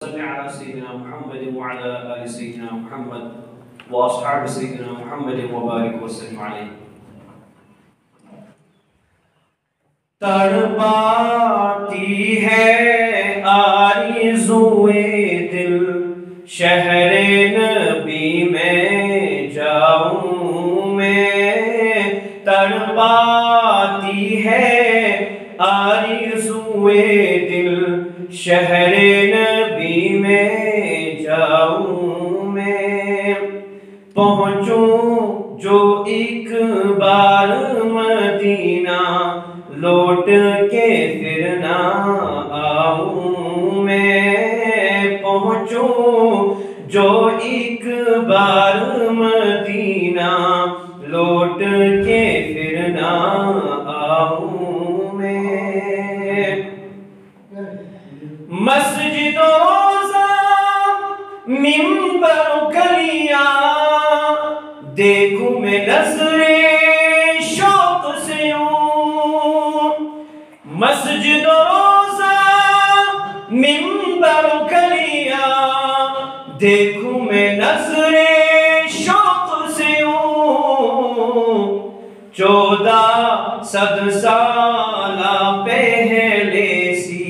صل على سيدنا محمد وعلى آل سيدنا محمد وأصحاب سيدنا محمد وبارك وسلم عليه. تڑپاتی ہے آرزوئے دل شہر نبی میں جاؤں میں. تڑپاتی ہے آرزوئے دل شہر نبی میں جاؤں میں. پہنچوں جو ایک بار مدینہ لوٹ کے پھر نہ آؤں میں. پہنچوں جو ایک بار مدینہ لوٹ کے پھر نہ آؤں میں. مسجد و روزہ منبر و گلیاں دیکھوں میں نظر شوق سے یوں. مسجد و روزہ منبر و گلیاں دیکھوں میں نظر شوق سے یوں. 1400 سالہ پہلے سی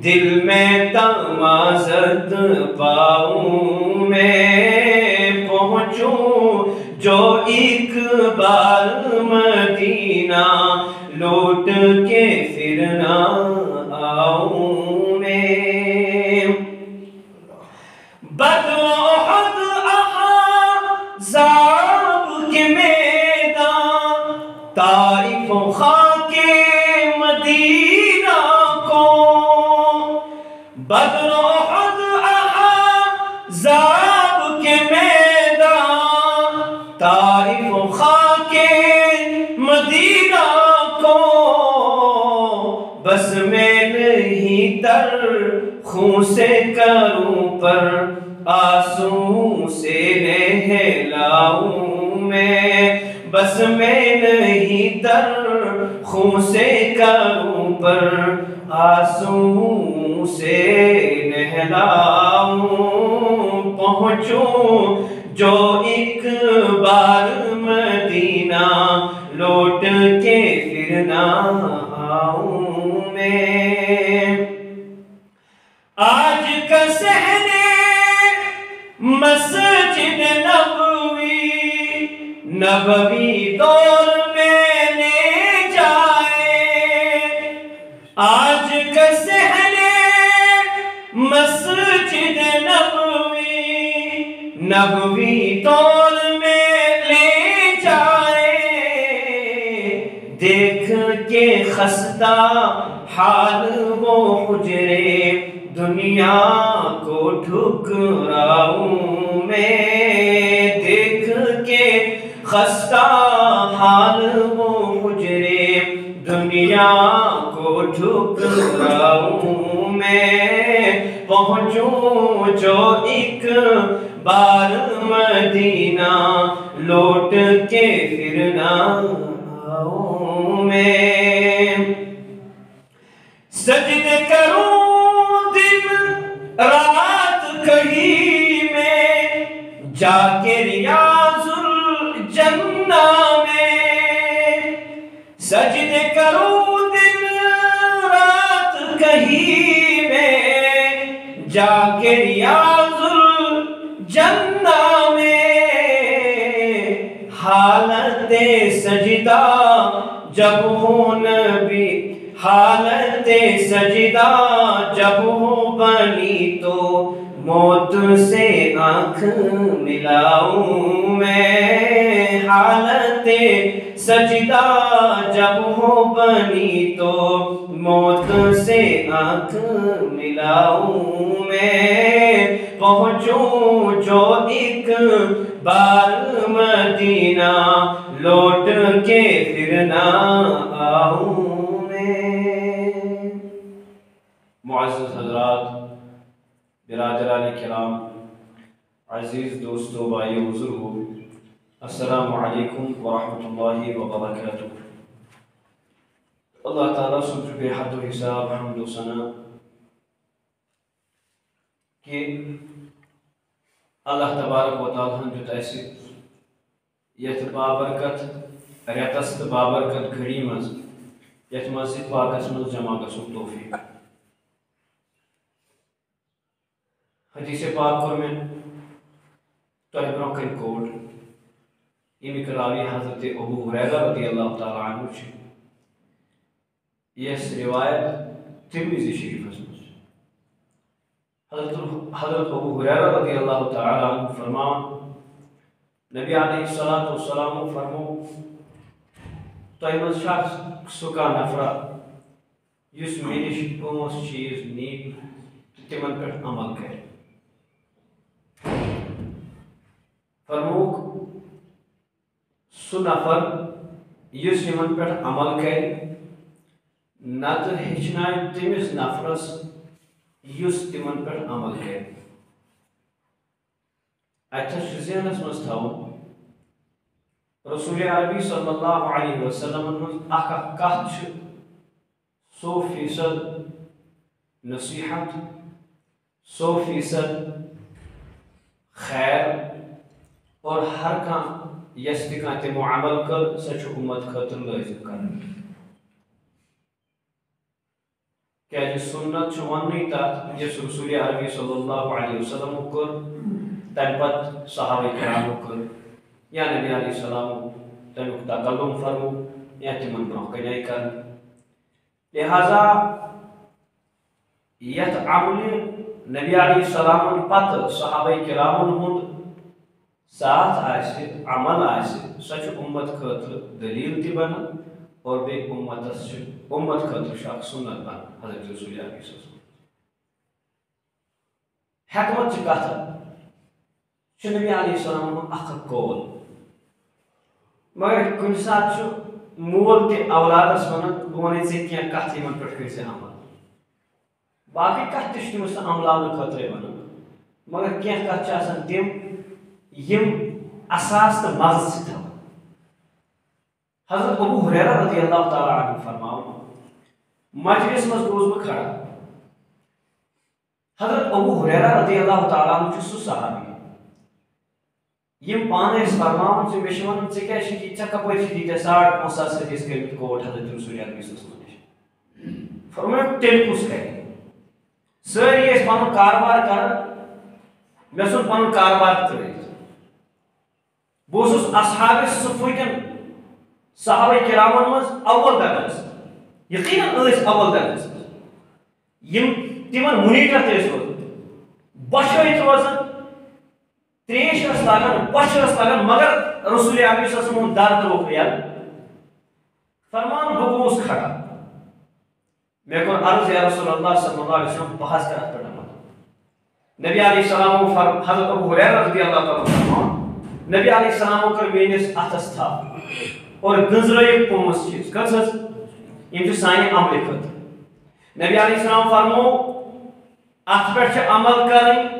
دل میں تمازت پاؤں میں. پہنچوں جو ایک بار مدینہ لوٹ کے پھر نہ آؤں میں. بدر احد احزاب کے میدان طائف و خاک مدینہ کو. بدر احد احزاب کے میدان طائف و خاک مدینہ کو. بس میں نہیں تر خون سے کروں پر آنسو سے نہلاؤں میں. بس میں نہیں تر خون سے کروں پر آنسو سے نہلاؤں. پہنچوں جو ایک بار مدینہ لوٹ کے پھر نہ آؤں میں. آج کا صحن مسجد نبوی دور میں لے جائے. آج کا صحن مسجد نبوی دور میں لے جائے. دیکھ کے خستہ حال وہ حجرے دنیا کو ٹھکراؤں میں. دیکھ کے خستہ حال وہ حجرے دنیا کو ٹھکراؤں میں. پہنچوں جو ایک بار مدینہ لوٹ کے پھر نہ آؤں میں. سجدے کروں دن رات کہیں میں جا کے ریاض الجنہ میں. سجدے کروں دن رات کہیں میں جا کے ریاض الجنہ میں. حالت سجدہ جب ہو نبی حالت سجدہ جب ہو بنی تو موت سے آنکھ ملاؤں میں. حالت سجدہ جب ہو بنی تو موت سے آنکھ ملاؤں میں. پہنچوں جو ایک بار مدینہ لوٹ کے پھر نہ آؤں میں. معزز حضرات، برادران کرام، عزیز دوستو، بھائیو، بزرگو، السلام علیکم ورحمۃ اللہ وبرکاتہ. اللہ تعالیٰ سن بے حد و حساب حمد و ثنا کہ اللہ تبارک و تعالیٰ دیت اسہِ یتھ بابرکت ریتس تو بابرکت گھڑی مز یتھ مسجد پاکس مز جمع گژھنُک توفیق حدیث پاک کور میں تۄہہِ برونٛہہ کنہِ کوٹ امیک راوی حضرت ابو ہریرہ رضی اللہ تعالیٰ عنہ چھِ یس روایت ترمذی شریفس مز حضرت ابو ہریرہ رضی اللہ تعالیٰ عنہ فرمان نبی علیہ الصلوۃ والسلام فرمو تۄہہِ منٛز چھا سُہ کانٛہہ نفرا یُس مےٚ نِش 5 چیٖز نِیہِ تہٕ تِمن پٮ۪ٹھ عمل کرِ فرموک سُہ نفر یُس یِمن پٮ۪ٹھ عمل کرِ نتہٕ ہیٚچھنایہِ تٔمِس نفرس یُس تِمن پٮ۪ٹھ عمل کرِ اتھس چھُ ذہنس منٛز تھاوُن رسول عربی صلی اللہ علیہ وسلم منٛز اکھ کتھ چھِ 100% نصیحت 100% خیر اور ہر کانٛہہ یس تہِ کانٛہہ تِمو عمل کٔر سۄ چھِ اُمت خٲطرٕ لٲزم کرٕنۍ کیازِ سنت چھُ وننٕے تتھ یُس رسول عربی صلی اللہ علیہ وسلم کوٚر تمہِ پتہٕ صحابہ کرامو کٔر یا نبی علیہ السلام تمیُک تکلم فرمو یا تمن برونٛہہ کنہِ آیہِ کرنہٕ لہذا یتھ عملہِ نبی علیہ السلامن پتہٕ صحابہ کرامن ہُنٛد ساتھ آسہِ عمل آسہِ سۄ چھِ اُمت خٲطرٕ دلیٖل تہِ بنان اور بیٚیہِ اُمت خٲطرٕ چھُ اکھ سنت بنان حضرت رسول عربی صلی اللہ علیہ وسلم حکمت چہِ کتھٕ چھُ نبی علیہ السلام اکھ قول مگر کُنہِ ساتہٕ چھُ مول تہِ اولادس ونان بہٕ ونے ژےٚ کینٛہہ کتھٕ یِمن پٮ۪ٹھ کٔرۍ زِ عمل باقٕے کتھٕ تہِ چھُ تٔمِس عملاونہٕ خٲطرے ونان مگر کینٛہہ کتھٕ چھِ آسان تِم یِم اساس تہٕ مزٕ چھِ تھاوان حضرت ابو ہریرہ رضی اللہ تعالیٰ عنہ فرماوان مجلس منٛز گوس بہٕ کھڑا حضرت ابو ہریرہ رضی اللہ تعالیٰ عنہ چھُ سُہ صحابی یم پانے ٲسۍ فرماوان زِ مےٚ چھِ ونان ژےٚ کیٛازِ چھُکھ ژےٚ کپٲرۍ چھِ تیٖتیاہ 5,500 حدیث کٔرمٕتۍ کوٹ حضرت رسول عربی صلی اللہ علیہ وسلم فرمٲیو تیٚلہِ کُس کرِ سٲری ٲسۍ پنُن کاربار کران مےٚ ژھُن پنُن کاربار ترٲیِتھ بہٕ اوسُس اصحابِ صفہٕ کٮ۪ن صحابہ کرامن منٛز اول درجس یقیناً ٲسۍ اول درجس منٛز یم تمن مُنیٖٹر تہِ ٲسۍ روزان بۄچھٲیِتھ روزان تریش ٲس لگان بۄچھِ ٲس لگان مگر رسول عربی صلی اللہ علیہ وسلم در ترٛووُکھ یلہٕ فرمان بہٕ گوٚوُس کھڑا مےٚ کوٚر عرض یا رسول اللہ صلی اللہ علیہ وسلم بہٕ حظ کرٕ اتھ پٮ۪ٹھ عمل نبی علیہ السلام حضرت ابو ہریرہ رضی اللہ تعالیٰ فرمان نبی علیہ السلام کٔر میٲنِس اتھس تھپھ اور گنٛزرٲیِکھ 5 چیٖز کٔژ حظ یِم چھِ سانہِ عملہِ خٲطرٕ نبی علیہ السلام فرمو اتھ پٮ۪ٹھ چھِ عمل کرٕنۍ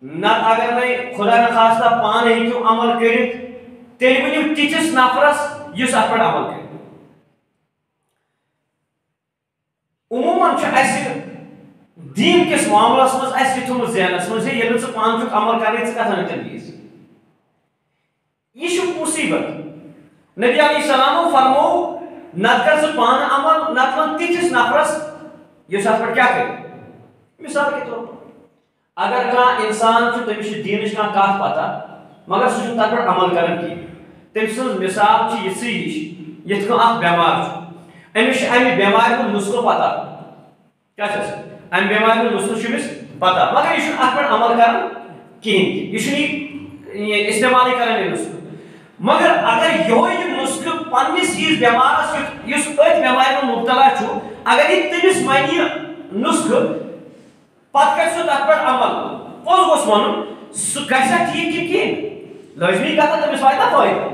نتہٕ اگر نہٕ خدا نخواستہ پانہٕ ہیٚکِو عمل کٔرِتھ تیٚلہِ ؤنِو تِتھِس نفرس یُس اتھ پٮ۪ٹھ عمل کرِ عموٗمن چھُ اسہِ دیٖن کِس معاملس منٛز اسہِ یہِ تھوٚمُت ذہنس منٛز ییٚلہِ نہٕ ژٕ پانہٕ چھُکھ عمل کرٕنۍ ژٕ کتھ انکھ تیٚلہِ بیٚیِس یہ چھُ مُصیبت نبی علیہ السلام فرمو نتہٕ کر ژٕ پانہٕ عمل نتہٕ ون تِتھِس نفرس یُس اتھ پٮ۪ٹھ کیٛاہ کرِ مثال کے طور پر اگر کانٛہہ انسان چھُ تٔمِس چھِ دیٖنٕچ کانٛہہ کتھ پتہ مگر سُہ چھُنہٕ تتھ پٮ۪ٹھ عمل کران کینٛہہ تٔمۍ سٕنٛز مثال چھِ یِژھٕے ہِش یِتھ کٔنۍ اکھ بٮ۪مار چھُ أمِس چھُ امہِ بٮ۪مارِ ہُنٛد نُسخہٕ پتہ کیٛاہ چھُس امہِ بٮ۪مارِ ہُنٛد نُسخہٕ چھُ أمِس پتہ مگر یہِ چھُنہٕ اتھ پٮ۪ٹھ عمل کران کِہیٖنۍ یہِ چھُنہٕ یہِ استعمالٕے کران یہِ نُسخہٕ مگر اگر یِہوے یہِ نُسخہٕ پننِس یِس بٮ۪مارس یُس أتھۍ بٮ۪مارِ منٛز مُبتلا چھُ اگر یہِ تٔمِس ونہِ یہِ نُسخہٕ پتہٕ کرِ سُہ تتھ پٮ۪ٹھ عمل پوٚز گوٚژھ ونُن سُہ گژھِ ٹھیٖک کِنہٕ کِہیٖنۍ لٲزمی کتھ تٔمِس واتہِ نا فٲیدٕ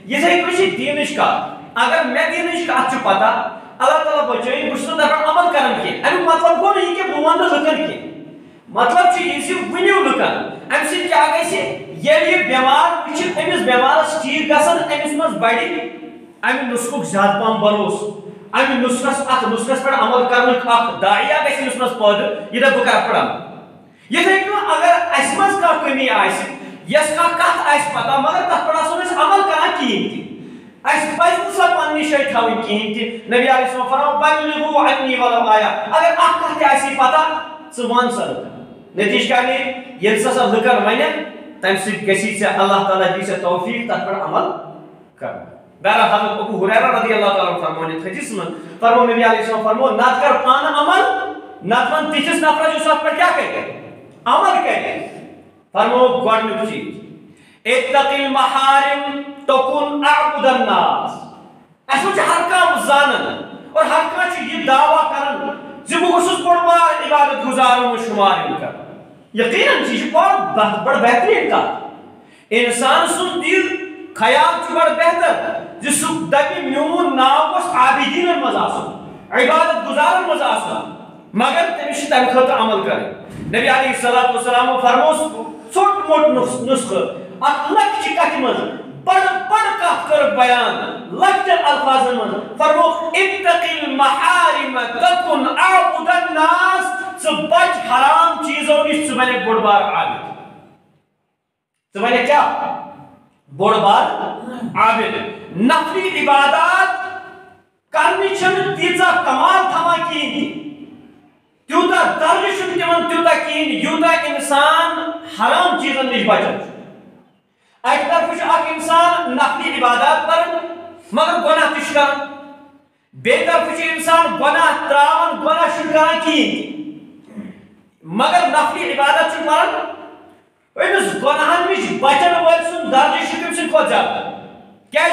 یِتھٕے کٔنۍ چھِ دیٖنٕچ کتھ اگر مےٚ دیٖنٕچ کتھ چھِ پتہ اللہ تعالیٰ بچٲیِن بہٕ چھُس نہٕ تتھ پٮ۪ٹھ عمل کران کینٛہہ امیُک مطلب گوٚو نہٕ یہِ کہِ بہٕ ونہٕ نہٕ لُکن کینٛہہ مطلب چھُ یہِ زِ ؤنِو لُکن امہِ سۭتۍ کیٛاہ گژھِ ییٚلہِ یہِ بٮ۪مار وٕچھِ أمِس بٮ۪مارس ٹھیٖک گژھان أمِس منٛز بڑِ امہِ نُسخُک زیادٕ پہم بروسہٕ امہِ نُسخس اتھ نُسخس پٮ۪ٹھ عمل کرنُک اکھ داعیہ گژھِ أمِس منٛز پٲدٕ یہِ دپہِ بہٕ کرٕ اتھ پٮ۪ٹھ عمل یِتھٕے کٔنۍ کمی آئیسی یس کا کت آئیس پتا مگر تک پڑا سن اس عمل کرنا کین تھی آئیس پائز نسا پانی شاید تھاوی کین تھی نبی علیہ السلام فرمو بلغو عنی ولو آیا اگر کت آئیسی پتا سوان سر نتیج کرنے یہ سا لکر ونیا تم سے کسی سے اللہ تعالیٰ جی سے توفیق تک پر عمل کرنا بہرحال حضرت ابو ہریرہ رضی اللہ تعالیٰ فرمانے حدیث میں فرمو نبی علیہ السلام فرمو نہ کر پانا عمل نہ من تیجس نفر جو ساتھ پر کیا کہتے عمل کہتے فرمو گوڑنی چیز اتق المحارم تکن اعبد الناس ایسا چاہ ہر کام زانن اور ہر کام چاہ یہ دعویٰ کرن زبو خصوص بڑبار عبادت گزاروں میں شمار کر یقیناً چیز بڑھ بہترین کا انسان سن دل خیال چھ بڑھ بہتر جس دبی میون ناو اس عابدین المزاسن عبادت گزارن مزاسن مگر تمشی تم خطر عمل کرے نبی علیہ السلام فرموس چھوٹ موٹ نسخہ اک لکچ کت مز بڑ کت کر بیان لکچ الفاظ مز فرمو اتق المحارم تکن اعبد الناس بچ حرام چیزوں نش بنے بڑ بار عابد بنے کیا بڑ بار عابد نفلی عبادات کرنی چھن تیزا کمال تھما کی تیوتا درج چھن تمن تیوتا کین یوتا انسان حرام چیزن نش بچن ایک طرف اک انسان نفلی عبادات پر مگر گناہ تش کرن بے طرف انسان گناہ تراون گناہ شکران کین مگر نفلی عبادت چھ کرن امس گناہن نش بچن ول سن درجہ شکم سن کھوت زیادہ کیا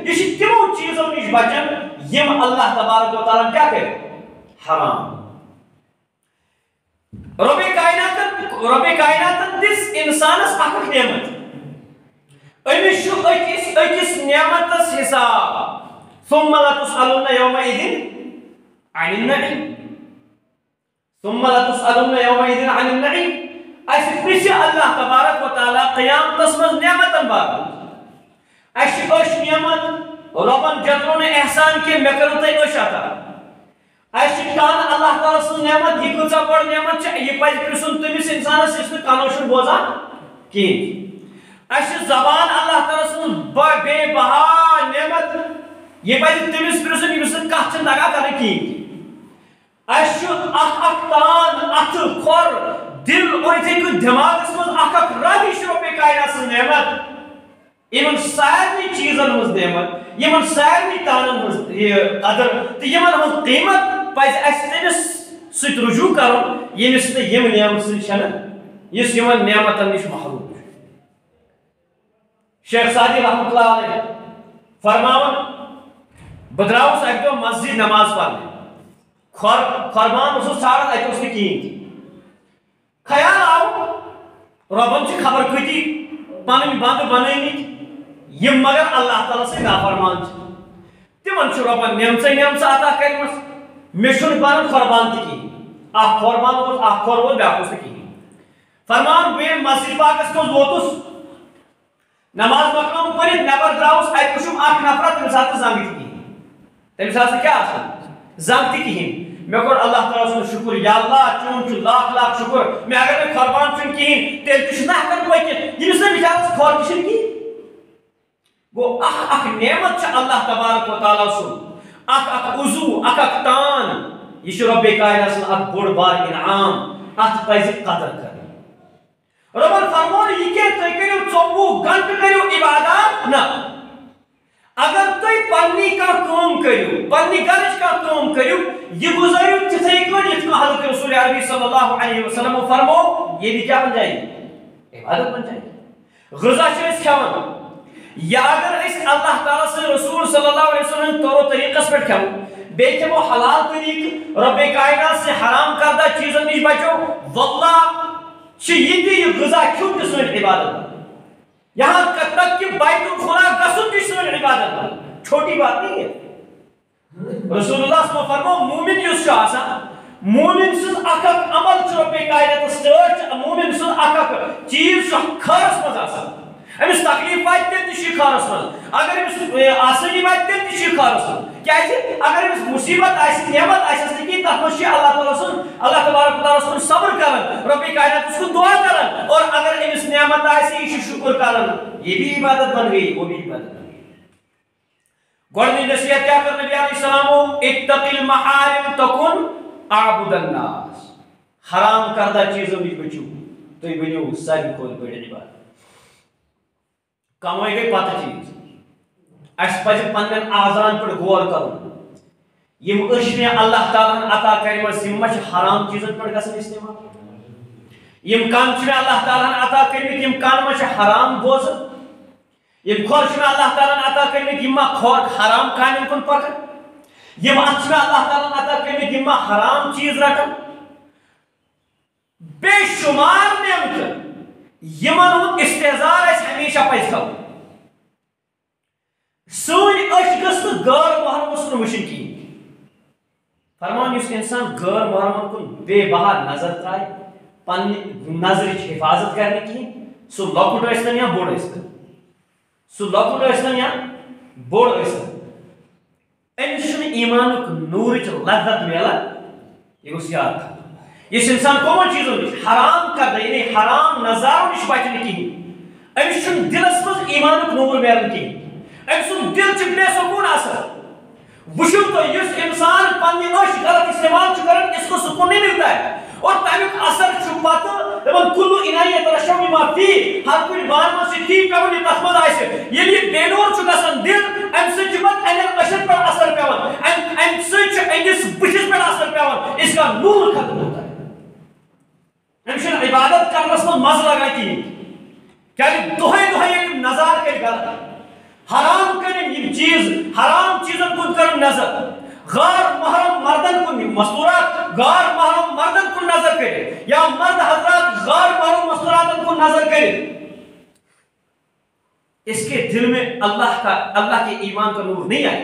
یہ تمو چیزوں نش بچن یم اللہ تبارک و تعالیٰ کیا کہ حرام رب کائنات دس انسانس اخ نعمت امس اکس نعمتس حساب ثم لتسألن يومئذ عن النعيم ثم لتسألن يومئذ عن النعيم ایسے پریچے اللہ تبارک و تعالیٰ قیام تسمز نعمتن بار ایسے اش نعمت ربن جدروں نے احسان کے مکرتے اش آتا ایسے کان اللہ تعالیٰ سے نعمت یہ کچھ بڑ نعمت چاہ یہ پاس پرسن تمیس انسان سے اس نے کانوشن بوزا کی ایسے زبان اللہ تعالیٰ سے بے بہا نعمت یہ پاس تمیس پرسن یہ سے کہچن لگا کرنے کی ایسے اکتان ات خور دل اور اتنے کوئی دماغ اس میں اکک راویش رب کائنات سے نعمت یمن سارے چیزن مز نعمت یمن سارے تانن مز قدر تو یمن مز قیمت پاس اس تمس ست رجوع کرن یمس نے یم نعمت سے چھن یس یمن نعمتن نش محروم شیخ سعدی رحمۃ اللہ علیہ فرماون بدراؤس اک دو مسجد نماز پڑھنے خربان اس سارا ایک اس کی خیال آو ربن چھ خبر کتی پانی بند بنائی یم مگر اللہ تعالیٰ سے نافرمان تمن چھ ربن نعمت عطا کرمس مشن بن قربان تھی اخ قربان اوس اخ قربان بیاکھ کی فرمان بے مسجد پاکس مز ووتس نماز مقام پڑھت نبر دراوس ات وچھم اخ نفر تم سات زنگ تھی تم سات کیا زنگ تھی کہین میں کور اللہ تعالیٰ سن شکر یا اللہ چون چھ لاکھ لاکھ شکر میں اگر میں قربان چن کہین تیل تہ نہ ہکن پکت یہ سے بچارس کھور کشن کی گو اخ نعمت چھ اللہ تبارک و تعالیٰ سن اخ عضو اخ تان یہ رب کائنات سن اخ بڑ بار انعام ات پزِ قدر کر ربن فرمون یہ کہ تُہۍ کٔرِو 24 گھنٹہٕ کٔرِو عبادات نہ اگر تُہۍ پننی کانٛہہ کٲم کٔرِو پننی گرٕچ کانٛہہ کٲم کٔرِو یہ گزٲرِو تِتھَے کٔنۍ یِتھ کٔنۍ حضرت رسول عربی صلی اللہ علیہ وسلم فرمو یہ بھی کیا بن جائے گی عبادت بن جائے گی غذا چھِ أسۍ کھٮ۪وان یا اگر أسۍ اللہ تعالیٰ سٕنٛدِ رسول صلی اللہ علیہ وسلم طور و طریقس پٮ۪ٹھ کھٮ۪مو بیٚیہِ کھٮ۪مو حلال طریقہٕ رب کائنات سے حرام کردہ چیزن نش بچو واللہ یہ غذا کھیون تہ سن عبادت یہاں تک کہ بیت الخلا گسن تہ سن عبادت چھوٹی بات نہیں ہے رسول اللہ صلی اللہ علیہ وسلم فرمو مومن یس آسان مومن سن اخ عمل رب کائنات سۭتۍ مومن سن اخ چیز خٲرس مز آسان امس تکلیف وات تیل خارس من اگر امس آسانی وات تیل خارس من کیازِ اگر امس مصیبت آسہِ نعمت آسٮ۪س نہٕ کِہیٖنۍ تتھ منٛز چھِ اللہ تعالیٰ سُنٛد اللہ تبارک تعالیٰ سُنٛد صبر کران رۄبِ کائناتس کُن دعا کران اور اگر امس نعمت آسہِ یہِ چھُ شکر کران یہ بھی عبادت بن گئی وہ بھی عبادت بن گئی. گۄڈنِچ نصیحت کیا کر نبی علیہ السلام اتق المحارم تکن اعبد الناس حرام کردہ چیزوں نش بچو تُہۍ بٔنِو ساروی کھۄتہٕ بٔڑ عبادت. کمٲے گٔے پتہ چیٖز اَسہِ پَزِ پننٮ۪ن اعضاءن پٮ۪ٹھ غور کرُن یِم أچھ مےٚ اللہ تعالیٰ ہن عطا کٔرمٕژ یِم ما چھِ حرام چیٖزن پٮ۪ٹھ گژھان استعمال یِم کن چھِ مےٚ اللہ تعالیٰ ہن عطا کٔرمٕتۍ یِم کن ما چھِ حرام بوزان یِم کھۄر چھِ مےٚ اللہ تعالیٰ ہن عطا کٔرمٕتۍ یِم ما حرام کامٮ۪ن کُن پکان یِم اتھ چھِ مےٚ اللہ تعالیٰ ہن عطا کٔرمٕتۍ یِم ما حرام چیٖز رٹان بے شمار نعمتہٕ یِمن ہُنٛد استحضار اَسہِ ہمیشہ پزِ تھاوُن سٲنۍ أچھ گٔژھ نہٕ غٲر محرمس کُن وٕچھِنۍ کِہیٖنۍ فرمان یُس انسان غٲر محرمن کُن بے بہا نظر ترٛایہِ پننہِ نظرٕچ حفاظت کرِ نہٕ کِہیٖنۍ سُہ لۄکُٹ ٲسۍتن یا بوٚڑ ٲسۍتن سُہ لۄکُٹ ٲسۍتن یا بوٚڑ ٲسۍتن أمِس چھُنہٕ ایٖمانُک نوٗرٕچ لذت میلان یہِ گوٚژھ یاد تھاوُن یُس انسان کٕمو چیٖزو نِش حرام کردٕ یعنی حرام نظارو نِش بچہِ نہٕ کِہیٖنۍ أمِس چھُنہٕ دِلس منٛز ایٖمانُک نوٗر میلان کِہیٖنۍ أمۍ سُنٛد دل چھُ بے سکوٗن آسان وٕچھِو تُہۍ یُس انسان پننہِ أچھ غلط استعمال چھُ کران اس کو سکون نہیں ملتا ہے اور تمیُک اثر چھُ پتہٕ دپان کُلُّ انایت رشو بما فی ہر کُنہِ بانہٕ منٛز چھُ تی پیوان یہِ تتھ منٛز آسہِ ییٚلہِ یہِ بے نوٗر چھُ گژھان دل امہِ سۭتۍ چھُ پتہٕ انٮ۪ن أچھن پٮ۪ٹھ اثر پیوان امہِ سۭتۍ چھُ أنِس بٕتھِس پٮ۪ٹھ اثر پیوان اس کا نوٗر ختم ہوتا ہے أمِس چھُنہٕ عبادت کرنس منٛز مزٕ لگان کِہیٖنۍ کیازِ دۄہے دۄہے ییٚلہِ نظارٕ کٔرۍ غلط حرام کرن یہ چیز حرام چیزن کن کرن نظر غیر محرم مردن کن مستورات غیر محرم مردن کن نظر کرے یا مرد حضرات غیر محرم مستورات کن نظر کرے اس کے دل میں اللہ کے ایمان کا نور نہیں آئے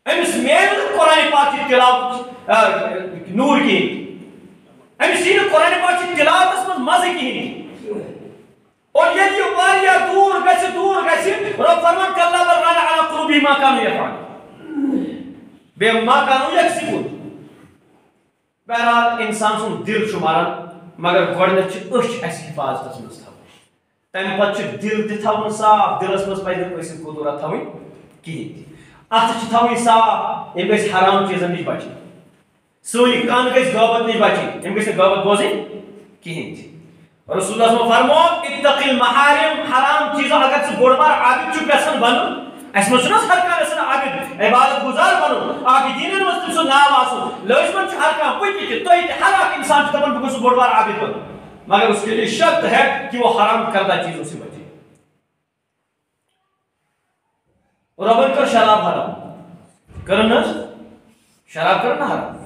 امس میل قرآن پاک کی تلاوت نور کی امس یہ قرآن پاک کی تلاوت میں مزے کی نہیں اور یہ واریاہ دور گژھِ رب فرمان کلا بل ران علی قلوبہم ما كانوا یفعلون بے ما كانوا یکسبون. بہرحال انسان سُنٛد دل چھُ مران مگر گۄڈنٮ۪تھ چھِ أچھ اَسہِ حفاظتس منٛز تھاوٕنۍ تمہِ پتہٕ چھُ دل تہِ تھاوُن صاف دلس منٛز پزِ نہٕ کٲنٛسہِ قدرت تھاوٕنۍ کِہیٖنۍ تہِ اتھٕ چھِ تھاوٕنۍ صاف یِم گژھِ حرام چیٖزن نِش بچٕنۍ سٲنۍ کن گژھِ غٲبت نِش بچٕنۍ یِم گژھِ نہٕ غٲبت بوزٕنۍ کِہیٖنۍ تہِ رسول اللہ فرمو اتق المحارم حرام چیزوں اگر ژٕ بوٚڑ بار عابد چھُکھ یژھان بنُن اَسہِ منٛز چھُنہٕ ہر کانٛہہ یژھان عابد عبادت گزار بنُن عابدیٖنن منٛز تٔمۍ سُنٛد ناو آسُن لٲزمن چھُ ہر کانٛہہ بہٕ تہِ تُہۍ تہِ ہر اکھ انسان چھُ دپان بہٕ گوٚژھُس بوٚڑ بار عابد بنُن مگر اس کے لیے شرط ہے کہ وہ حرام کردہ چیزوں سے بچے. ربن کر شراب حرام کرن حظ شراب کرن حرام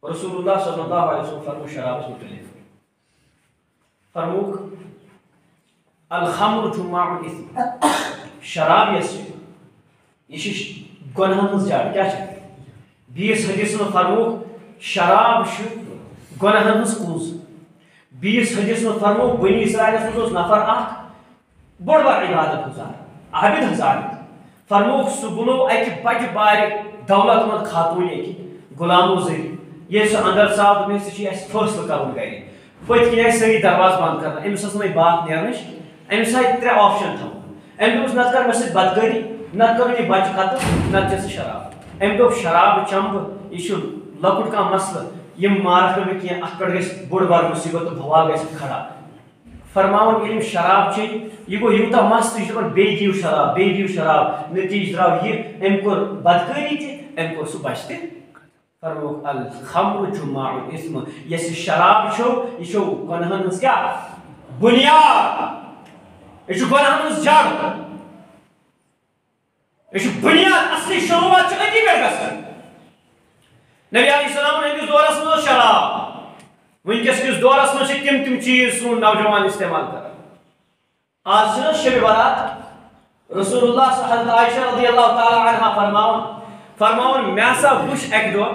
رسول اللہ صلی اللہ علیہ وسلم فرمو شرابس متعلق فرموک الخمر جماع الاثم شراب یس یہ گناہن ہنٛز جڑ کیا بیس حدیث میں فرموک شراب گناہن ہنٛز کُنٛز بیس حدیث میں فرموک بنی اسرائیلس منٛز اوس نفر اکھ بوٚڑ بار عبادت گزار عابد حظ عابد فرموک سُہ بنوو اکہِ بجہِ بارِ دولت مند خاتون اکہِ غلامو ذریعہ یہ سو اندر صاحب میں سے اس فیصلہ کرن گئی پت کن ساری دروازہ بند کرنا امس ٲس نہٕ بات نیرنٕچ امس آیہِ ترٛےٚ آپشن تھاوُن أمۍ دوٚپُس نتہٕ کر مےٚ سۭتۍ بدکٲری نتہٕ کرُن یہِ بچہِ قتل نتہٕ چےٚ ژٕ شراب أمۍ دوٚپ شراب چٮ۪مہٕ بہٕ یہِ چھُ لۄکُٹ کانٛہہ مسلہٕ یِم مارکھ نہٕ مےٚ کینٛہہ اَتھ پٮ۪ٹھ گژھِ بوٚڑ بار مُصیبت تہٕ بوال گژھِ کھڑا فرماوان ییٚلہِ یِم شراب چیٚنۍ یہِ گوٚو یوٗتاہ مست یہِ چھُ دپان بیٚیہِ دِیِو شراب نتیٖجہٕ درٛاو یہِ أمۍ کوٚر بدکٲری تہِ أمۍ کوٚر سُہ بچہِ تہِ فرموک الخمر جماع الاثم یس شراب چھو یہ چھو گناہن ہنٛز کیا بنیاد یہ چھُ گناہن ہنٛز جڑ یہ چھُ بنیاد اصلی شروعات چھِ أتی پٮ۪ٹھ گژھان نبی علیہ السلام ہٕنٛدِس دورس منٛز اوس شراب ونکیٚس کِس دورس منٛز چھِ تِم چیٖز سون نوجوان استعمال کران آز چھُنہ شب برات رسول اللہ حضرت عائشہ رضی اللہ تعالیٰ عنہا فرماوان مےٚ ہسا وٕچھ اکہِ دۄہ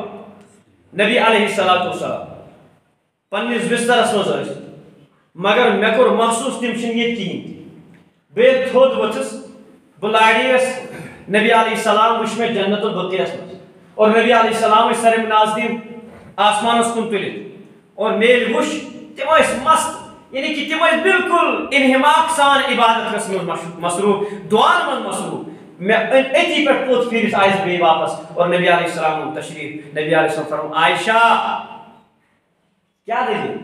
نبی علیہ الصلوۃ والسلام پننس بسترس منٛز ٲسۍ مگر مے کور محسوس تم یہ کہین بیل تھود وتھس بہ لاڑیس نبی علیہ السلام وچ میں جنت البقیعس مز اور نبی علیہ السلام سر ناظرین آسمانس کن تلت اور میل وش تم مست یعنی کہ تم بالکل انہماک سان عبادت مصروف دعان من مصروف میں اتی پہ پوت پھرس آئس بی واپس اور نبی علیہ السلام تشریف نبی علیہ السلام فرمو عائشہ کیا دلی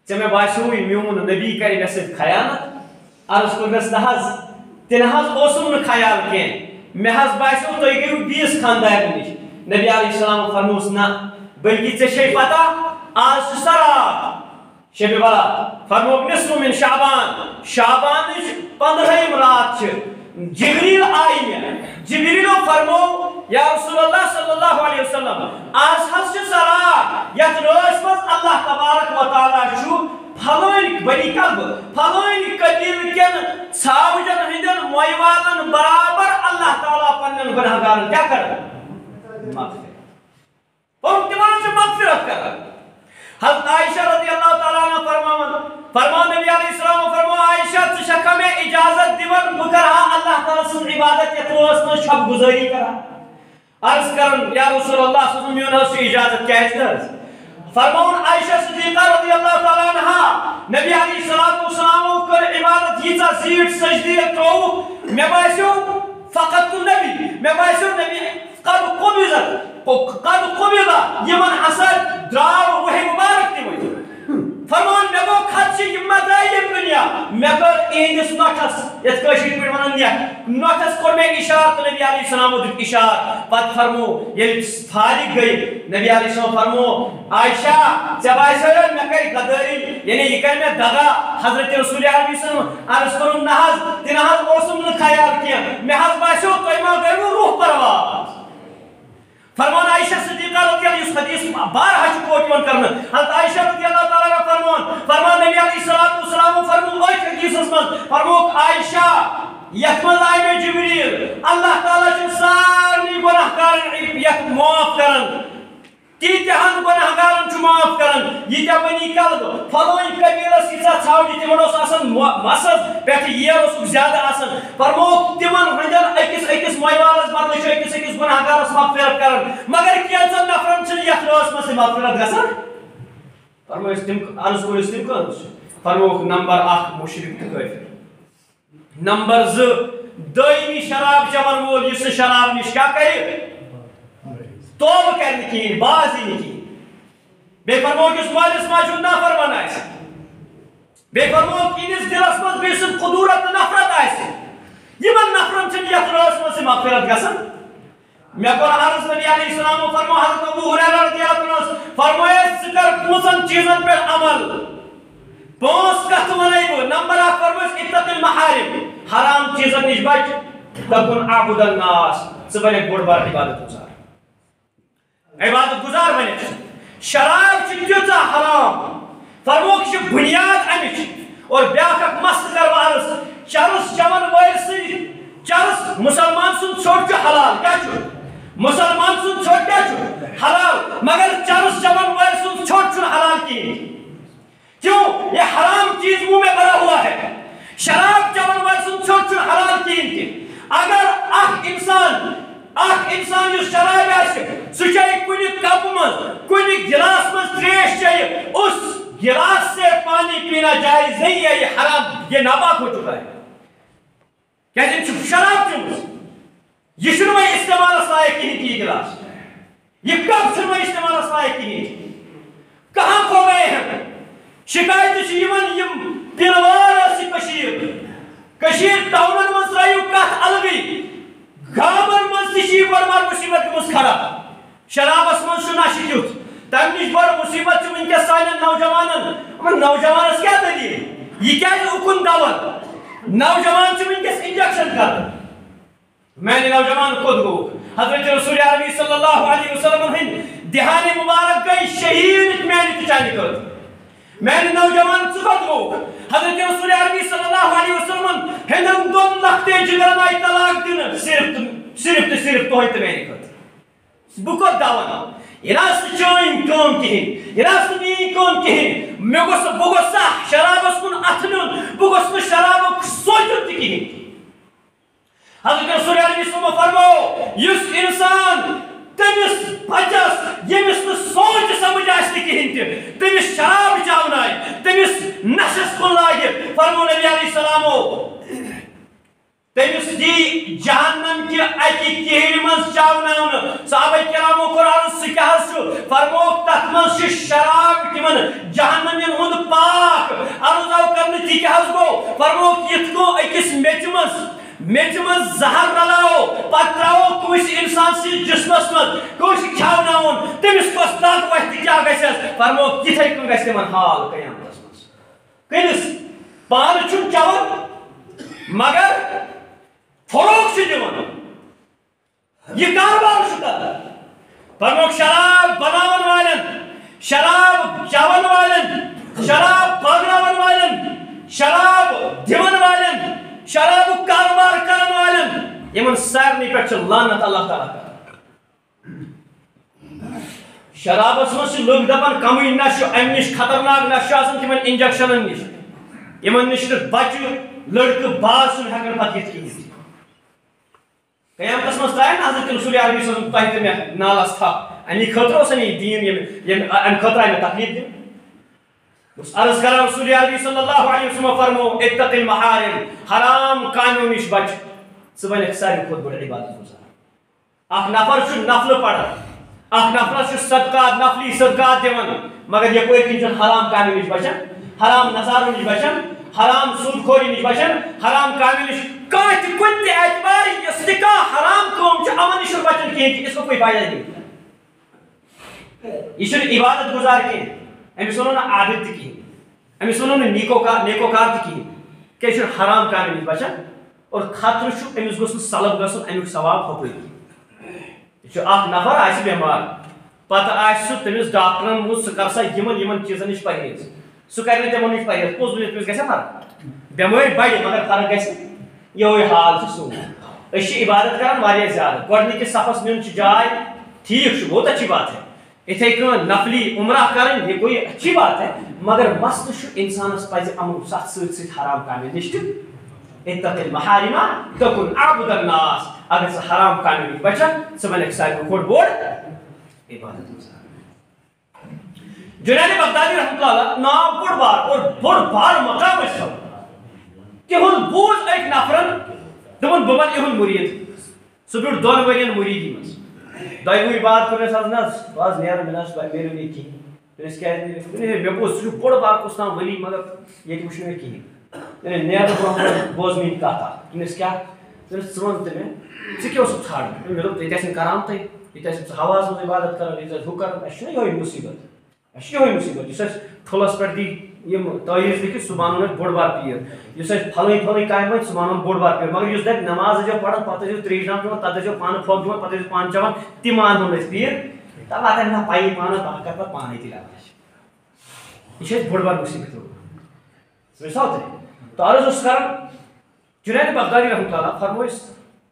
ژے مے باسیوے میون نبی کر مے سۭتۍ خیانت عرض کوٚرنس نہ حظ تیٚلہِ حظ اوسُم نہٕ خیال کینٛہہ مےٚ حظ باسیو تُہۍ گٔیِو بیٚیِس خانٛدارنہِ نِش نبی علیہ السلام فرموس نہ بلکہ ژےٚ چھے پتہ آز چھُ سراب شب برات فرموک نصف من شعبانٕچ 15ہِم رات چھِ جبریل آئی میں جبریلو فرمو یا رسول اللہ صلی اللہ علیہ وسلم آج حس سراب یت روز مز اللہ تبارک و تعالی چھو پھلوئن بنی قلب پھلوئن قدیل کن ژھاوجن ہندن مویوالن برابر اللہ تعالی پنن گناہگارن کیا کر مغفرت کر حضرت عائشہ رضی اللہ تعالیٰ عنہ فرمان نبی علیہ السلام فرمو عائشہ ژٕ چھکھا مے اجازت دِوان بہٕ کرہا اللہ تعالیٰ سٕنٛز عبادت یتھ روزس منٛز شب گزٲری کران عرض کرن یا رسول اللہ صلی اللہ علیہ وسلم میون حظ چھُ اجازت کیازِ نہٕ حظ فرمون عائشہ صدیقہ رضی اللہ تعالیٰ عنہا نبی علیہ السلام کر عبادت ییٖژاہ زیٖٹھ سجدی ترووُکھ مےٚ باسیو فقط نبی مےٚ باسیو نبی قد قبضہ یمن ہسا دراو وحی مبارک تہِ فرمان مے گو خدشہ یم ما درائے یم دنیا مے کر اہندس نوٹس یت کشیر پہ ونان نیٹ نوٹس کور میں اشارہ تو نبی علیہ السلام دیت اشارہ پت فرمو یل فارغ گئی نبی علیہ السلام فرمو عائشہ ژے باسیو مے کر غداری یعنی یہ کر مے دغا حضرت رسول علیہ وسلم عرض کرن نہ حظ تہ نہ حظ اوسم نہ خیال کینٛہہ مے حظ باسیو تۄہہِ ما گٔیوٕ روح پرواز فرمان عائشہ صدیقہ رضی اللہ عنہ حدیث بارہا چھ کوٹ یوان کرنا حضرت عائشہ رضی اللہ تعالیٰ عنہ فرمان نبی علیہ السلام فرمو اوہ حدیثس من فرموک عائشہ یت من آئی میں جبریل اللہ تعالیٰ چھ سارنی گناہ کارن یک معاف کرن تیتہن گناہ کارن چھ معاف کرن یتہ بنی قلب فلوئی قبیلس ییژاہ ژھاوجہِ تمن اوس آسان مسد پٮ۪ٹھٕ ییر اوسُکھ زیادٕ آسان فرموک تمن ہٕنٛدٮ۪ن أکِس مویوالس بدلہٕ چھُ أکِس گناہ کارس مغفرت کران مگر کینٛژن نفرن چھنہٕ یتھ روزس منٛز مغفرت گژھان فرمویس تم عرض کوٚرُس تم کٔژ چھِ فرموک نمبر 1 مشرک تہٕ کٲفر نمبر 2 دٲیمی شراب چٮ۪وان وول یُس نہٕ شراب نِش کیٛاہ کرِ توبہ کرنے کی باز ہی نہیں بے فرمو کہ اس مالس ماجود نافرمان آئیسے بے فرمو کہ انس دلس مز بیسن قدورت نفرت آئیسے یہ من نفرم چن یک روز مز سے مغفرت گسن میں کو عرض نبی علیہ السلام فرمو حضرت ابو ہریرہ رضی اللہ عنہ فرموئے ذکر پونسن چیزن پر عمل پونس کت ونائی بو نمبر 1 فرموئے اتق المحارم حرام چیزن نش بچ تکن عبد الناس سبنے بڑ بار عبادت گزار عبادت گزار بنے شراب تیوزا حرام فرموک چھ بنیاد امچ اور بیاکھ مست کر وارس چرس چمن ویل چرس مسلمان سن چھوٹ چھ حلال کیا چھ مسلمان سن چھوٹ کیا چھ حلال مگر چرس چمن ویل سن چھوٹ چھ حلال کی کیوں یہ حرام چیز منہ میں بھرا ہوا ہے شراب چمن ویل سن چھوٹ چھ حلال کی اگر اخ انسان یس شراب آسہ سہ چاہے کن کپ مز کن گلاس مز تریش چاہیے اس گلاس سے پانی پینا جائز نہیں ہے یہ حرام یہ ناپاک ہو چکا ہے کیا شراب چمس یہ چھنہ وۄنۍ استعمالس لائق کہین کہ یہ گلاس یہ کپ چھنہ وۄنۍ استعمالس لائق کہین کہاں کھو گئے ہیں شکایت یم پنوار کشیر ٹاؤنن مز ترایو کت الگی گامن مز تھی بڑ بار مصیبت گمس خراب شرابس مز نشہ تیت تم نش بڑ مصیبت ونکس سان نوجوانن نوجوانس کیا دلیل یہ کیا اکن دون نوجوان ونکس انجیکشن کر میانہ نوجوان کھوت گو حضرت رسول عربی صلی اللہ علیہ وسلم ہند دہان مبارک گئی شہید میانہ تچانہ خاطر میانہ نوجوان ثبت گو حضرت رسول عربی صلی اللہ علیہ وسلم ہندن دون لختے جگرن آئی طلاق دن صرف تو میانہ خاطر بہ کت دون یہ نہ چٲنۍ کٲم کِہیٖنۍ یہِ نہ میٛٲنۍ کٲم کِہیٖنۍ مےٚ گوٚژھ بہٕ گوٚژھ شرابس کُن اَتھٕ نیُن بہٕ گوٚژھ نہٕ شرابُک سونٛچُن تہِ کِہیٖنۍ حضرت رسول علیہ وسلم فرمو یُس اِنسان تٔمِس بچس ییٚمِس نہٕ سونٛچ سمجھ آسہِ نہٕ کِہیٖنۍ تہِ تٔمِس شراب چاونایہِ تٔمِس نشس کُن لاگہِ فرمو نبی علیہ السلامو تٔمِس دی جہنم کہِ اَکہِ کِہرِ منٛز چاوناونہٕ صحابہ کرامو کوٚر عرض سُہ کیٛاہ حظ چھُ فرموکھ تتھ منٛز چھُ شراب تِمن جہنمین ہُنٛد پاک عرض آو کرنہٕ تہِ کیٛاہ حظ گوٚو فرموکھ یِتھ گوٚو أکِس میٚژِ منٛز زہر رلاوو پتہٕ تراوو کٲنٛسہِ اِنسان سٕنٛدِس جسمس منٛز کٲنٛسہِ کھیاوناوُن تٔمِس کۄس دگ وتھِ تہٕ کیٛاہ گژھٮ۪س فرموکھ یِتھے کٔنۍ گژھِ تِمن حال قیامتس منٛز کٔمِس پانہٕ چھُنہٕ چٮ۪وان مگر فروغ چھُ دِوان یہِ کاربار چھُ کران فرموکھ شراب بناون والٮ۪ن شراب چٮ۪ون والٮ۪ن شراب بٲگراون والٮ۪ن شراب دِوان والٮ۪ن شرابُک کاروبار کرن والٮ۪ن یِمن سارنٕے پٮ۪ٹھ چھِ لعنت اللہ تعالیٰ کران شرابس منٛز چھِ لُکھ دپان کمٕے نشہٕ چھُ امہِ نِش خطرناک نشہٕ چھُ آسان تِمن انجکشنن نِش یِمن نِش نہٕ بچہِ لڑکہٕ باز چھُنہٕ ہٮ۪کان پتہٕ یِتھ کِہیٖنۍ قیامتس منٛز ترٛایہِ نا حضرت رسول علیہ وسلم تۄہہِ تہٕ مےٚ نالس تھپھ امی خٲطرٕ اوس یہِ دیٖن امہِ خٲطرٕ آیہِ مےٚ تکلیٖف دِنہٕ بہٕ عرض کران رسول عربی صلی اللہ علیہ وسلم فرمو اتق المحارم حرام کامیو نِش بچ ژٕ بنکھ ساروی کھۄتہٕ بٔڑ عبادت گزار اکھ نفر چھُ نفلہٕ پران اکھ نفرس چھُ صدقات نفلی صدقات دِوان مگر یپٲرۍ کِنۍ چھُنہٕ حرام کامیو نِش بچان حرام نظارو نِش بچان حرام سود خوری نِش بچان حرام کامیو نِش کانٛہہ تہِ کُنہِ تہِ اعتبارٕ یۄس تہِ کانٛہہ حرام کٲم چھِ یِمن نِش چھُنہٕ بچان کِہیٖنۍ تہِ اس کو کوئی فایدہ نہیں یہِ چھُنہٕ عبادت گزار کینٛہہ أمِس وَنو نہٕ عابد تہِ کِہیٖنۍ أمِس وَنو نہٕ نیکوکار تہِ کِہیٖنۍ کیٛازِ چھُنہٕ حرام کامہِ نِش بچان اور خطرٕ چھُ أمِس گوٚژھ نہٕ سلب گژھُن امیُک ثواب ہُپٲرۍ یہِ چھُ اکھ نفر آسہِ بٮ۪مار پتہٕ آسہِ سُہ تٔمِس ڈاکٹرن ووٚن ژٕ کر سا یِمن چیٖزن نِش پرہیز سُہ کرِ نہٕ تِمن نِش پرہیز پوٚز ؤنِتھ تٔمِس گژھِ فرق بٮ۪مٲرۍ بڑِ مگر فرق گژھِ یِہوے حال چھُ سون أسۍ چھِ عبادت کران واریاہ زیادٕ گۄڈٕنِکِس صفس نیُن چھِ جاے ٹھیٖک چھُ بہت اچھی بات ہے اتھے کٔنۍ نفلی عمرہ کرٕنۍ یہِ گوٚو یہِ اچھی بات ہے مگر مسلہٕ چھُ انسانس پزِ یِمو ساتھ سۭتۍ سۭتۍ حرام کامٮ۪ن نِش تہِ اتق المحارم تکن اعبد الناس اگر ژٕ حرام کامٮ۪ن نِش بچکھ ژٕ بنکھ ساروی کھۄتہٕ بوٚڑ عبادت گزار جنید بغدادی رحمۃ اللہ ناو بوٚڑ بار مقام ٲسۍ تھاوان تِہُنٛد بوٗز أکۍ نفرن دوٚپُن بہٕ بنہٕ یِہُنٛد مُریٖد سُہ بیوٗٹھ 2 ؤرین مُریٖدی منٛز 2 وُہٕرۍ بعد کوٚر مےٚ نہ حظ بہٕ حظ نیرٕ مےٚ نہ حظ میلیو نہٕ یہِ کِہیٖنۍ دوٚپمَس کیٛازِ نیرِ مےٚ بوٗز سُہ چھُ بوٚڑ بار کُس تام ؤلی مگر ییٚتہِ وٕچھ نہٕ مےٚ کِہیٖنۍ نیرنہٕ برونٛہہ بوز میٛٲنۍ کتھ اکھ دوٚپمَس کیٛاہ دوٚپمَس ژٕ وَن تہٕ مےٚ ژٕ کیٛاہ اوسُکھ ژھانڈان مےٚ دوٚپ ییٚتہِ آسن کرامتٕے ییٚتہِ آسن ژٕ ہواہس منٛز عبادت کران ییٚتہِ آسہِ ہُہ کران اَسہِ چھُنہ یِہوے مُصیبت یُس اَسہِ ٹھُلس پٮ۪ٹھ دی یِم تٲویٖز لیکھِتھ سُہ بانون اَسہِ بوٚڑ بار پیٖر یُس اَسہِ پھلٲنۍ کامہِ وَنہِ سُہ بانون بوٚڑ بار پیٖر مگر یُس دَپہِ نماز ٲسۍزیو پران پتہٕ ٲسۍزیو ترٛیش ڈام چٮ۪وان تتھ ٲسۍزیو پانہٕ پھۄکھ دِوان پتہٕ ٲسۍزیو پانہٕ چٮ۪وان تہِ مانہون أسۍ پیٖر تَلہٕ اَتٮ۪ن نہ پَیی پانس بہٕ کرٕ پتہٕ پانے تہِ علاج یہِ چھِ اَسہِ بوٚڑ بار مُصیبت بوٗزتھا تہٕ عرض اوسُس کران جنید بغدادی رحمۃ اللہ فرمو أسۍ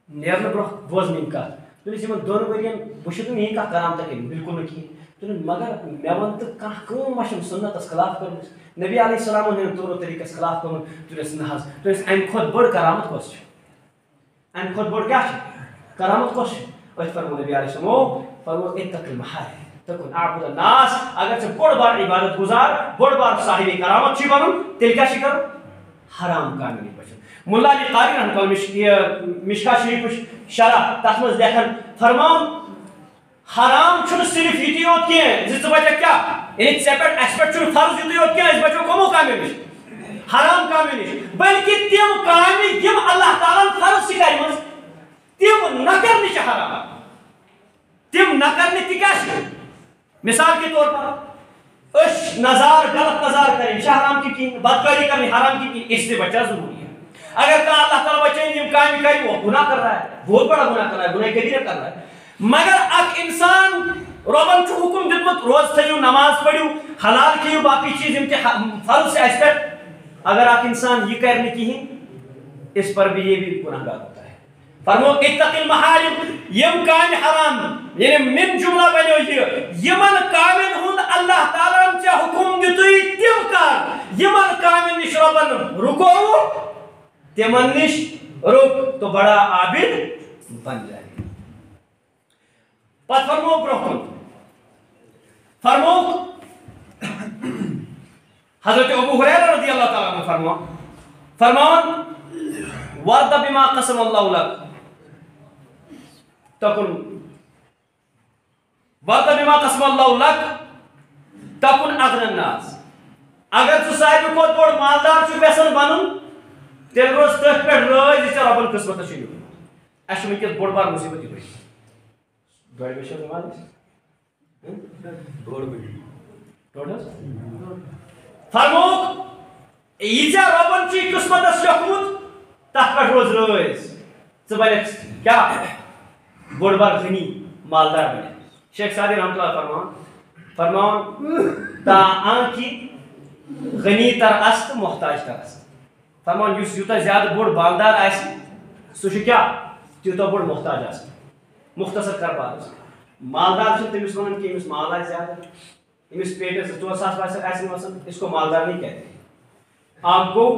نیرنہٕ برونٛہہ بوز میٛٲنۍ کتھ دوٚپمَس یِمن 2 ؤرین بہٕ چھُس نہٕ میٛٲنۍ کتھ کرامتہ کٔرِتھ بِلکُل نہٕ کِہیٖنۍ دوٚپُن مگر مےٚ وَن تہٕ کانٛہہ کٲم ما چھَم سُنتس خلاف کٔرمٕژ نبی علیہ السلامن ہٕنٛدۍ طور طریٖقس خلاف کوٚرمُت دوٚپمَس نہ حظ دوٚپمَس اَمہِ کھۄتہٕ بٔڑ کرامت کۄس چھِ اَمہِ کھۄتہٕ بٔڑ کیٛاہ چھِ کرامت کۄس چھِ أتھۍ فرمو نبی علیہ السلامو فرمو اتق المحارم تکن اعبد الناس اگر ژٕ بوٚڑ بار عبادت گزار بوٚڑ بار صاحبِ کرامت چھُے بنُن تیٚلہِ کیٛاہ چھُے کرُن حرام کامٮ۪ن نِش بچُن مُلا علی قاری رحمۃ اللہ مشکا شریٖفٕچ شرح تتھ منٛز لیکھان فرمان حرام چھُنہٕ صرف یِتُے یوت کینٛہہ زِ ژٕ بچکھ کیٛاہ یعنی ژےٚ پٮ۪ٹھ اَسہِ پٮ۪ٹھ چھُنہٕ فرض یِتُے یوت کینٛہہ أسۍ بچو کٕمو کامیو نِش حرام کامیو نِش بلکہِ تِم کامہِ یِم اللہ تعالیٰ ہن فرض چھِ کَرِمَژٕ تِم نہ کرنہِ چھِ حرام تِم نہ کرنہِ تہِ کیٛاہ چھِ مثال کے طور پر أسۍ نظار غلط نظار کَرٕنۍ یہِ چھِ حرام کہِ کِہیٖنۍ بدکٲری کَرٕنۍ حرام کہِ کِہیٖنۍ اس سے بچنا ضروری ہے اگر کانٛہہ اللہ تعالیٰ بچٲیِن یِم کامہِ کرِ وہ گناہ کر رہا ہے بہت بڑا گناہ کر رہا ہے گناہ کبیرہ کر رہا ہے مگر اکھ انسان رۄبن چھُ حُکُم دیُتمُت روزٕ تھٲیِو نماز پٔرِو حلال کھیٚیِو باقٕے چیٖز یِم تہِ فرض چھِ اَسہِ پٮ۪ٹھ اگر اکھ انسان یہِ کرِ نہٕ کِہیٖنۍ اس پر بھی یہ بھی گناہگار ہوتا ہے فرمو اتق المحارم یم کام حرام یعنی من جملہ بنو یہ یمن کامن ہند اللہ تعالیٰ ژے حکم دتوی تم کر یمن کامن نش ربن رکو تمن نش رک تو بڑا عابد بن جائے. پتہ فرمو برکن فرمو حضرت ابو ہریرہ رضی اللہ تعالیٰ عنہ فرمان وارد بما قسم اللہ لک تکن وارد بما قسم اللہ لک تکن اغنى الناس. اگر ژٕ ساروی کھۄتہٕ بوٚڑ مالدار چھُکھ یژھان بنُن تیٚلہِ روز تٔتھۍ پٮ۪ٹھ رٲضۍ یہِ ژےٚ رۄبن قٕسمتس چھُ دیُتمُت. اَسہِ چھُ وٕنکیٚس بوٚڑ بار مُصیبت یِہوٚے ڈۄڈِ بجہِ چھا نماز ڈۄڈ حظ فرموک یہِ ژےٚ رۄبن چھُے قٕسمتس لیوٚکھمُت تتھ پٮ۪ٹھ روز رٲضۍ ژٕ بنکھ کیٛاہ بوٚڑ بار غنی مالدار بنکھ. شیخ سعدی رحمۃ اللہ فرمان تا آنکھی غنی تر است محتاج تر است. فرمان یُس یوٗتاہ زیادٕ بوٚڑ مالدار آسہِ سُہ چھُ کیٛاہ تیوٗتاہ بوٚڑ محتاج آسان. مختصر کر بات مالدار چھِ تٔمِس وَنان کہ أمِس مال آسہِ زیادٕ أمِس پیٹس 2,000 آسن وسان اس کو مالدار نہیں کہتے. آپ گوٚو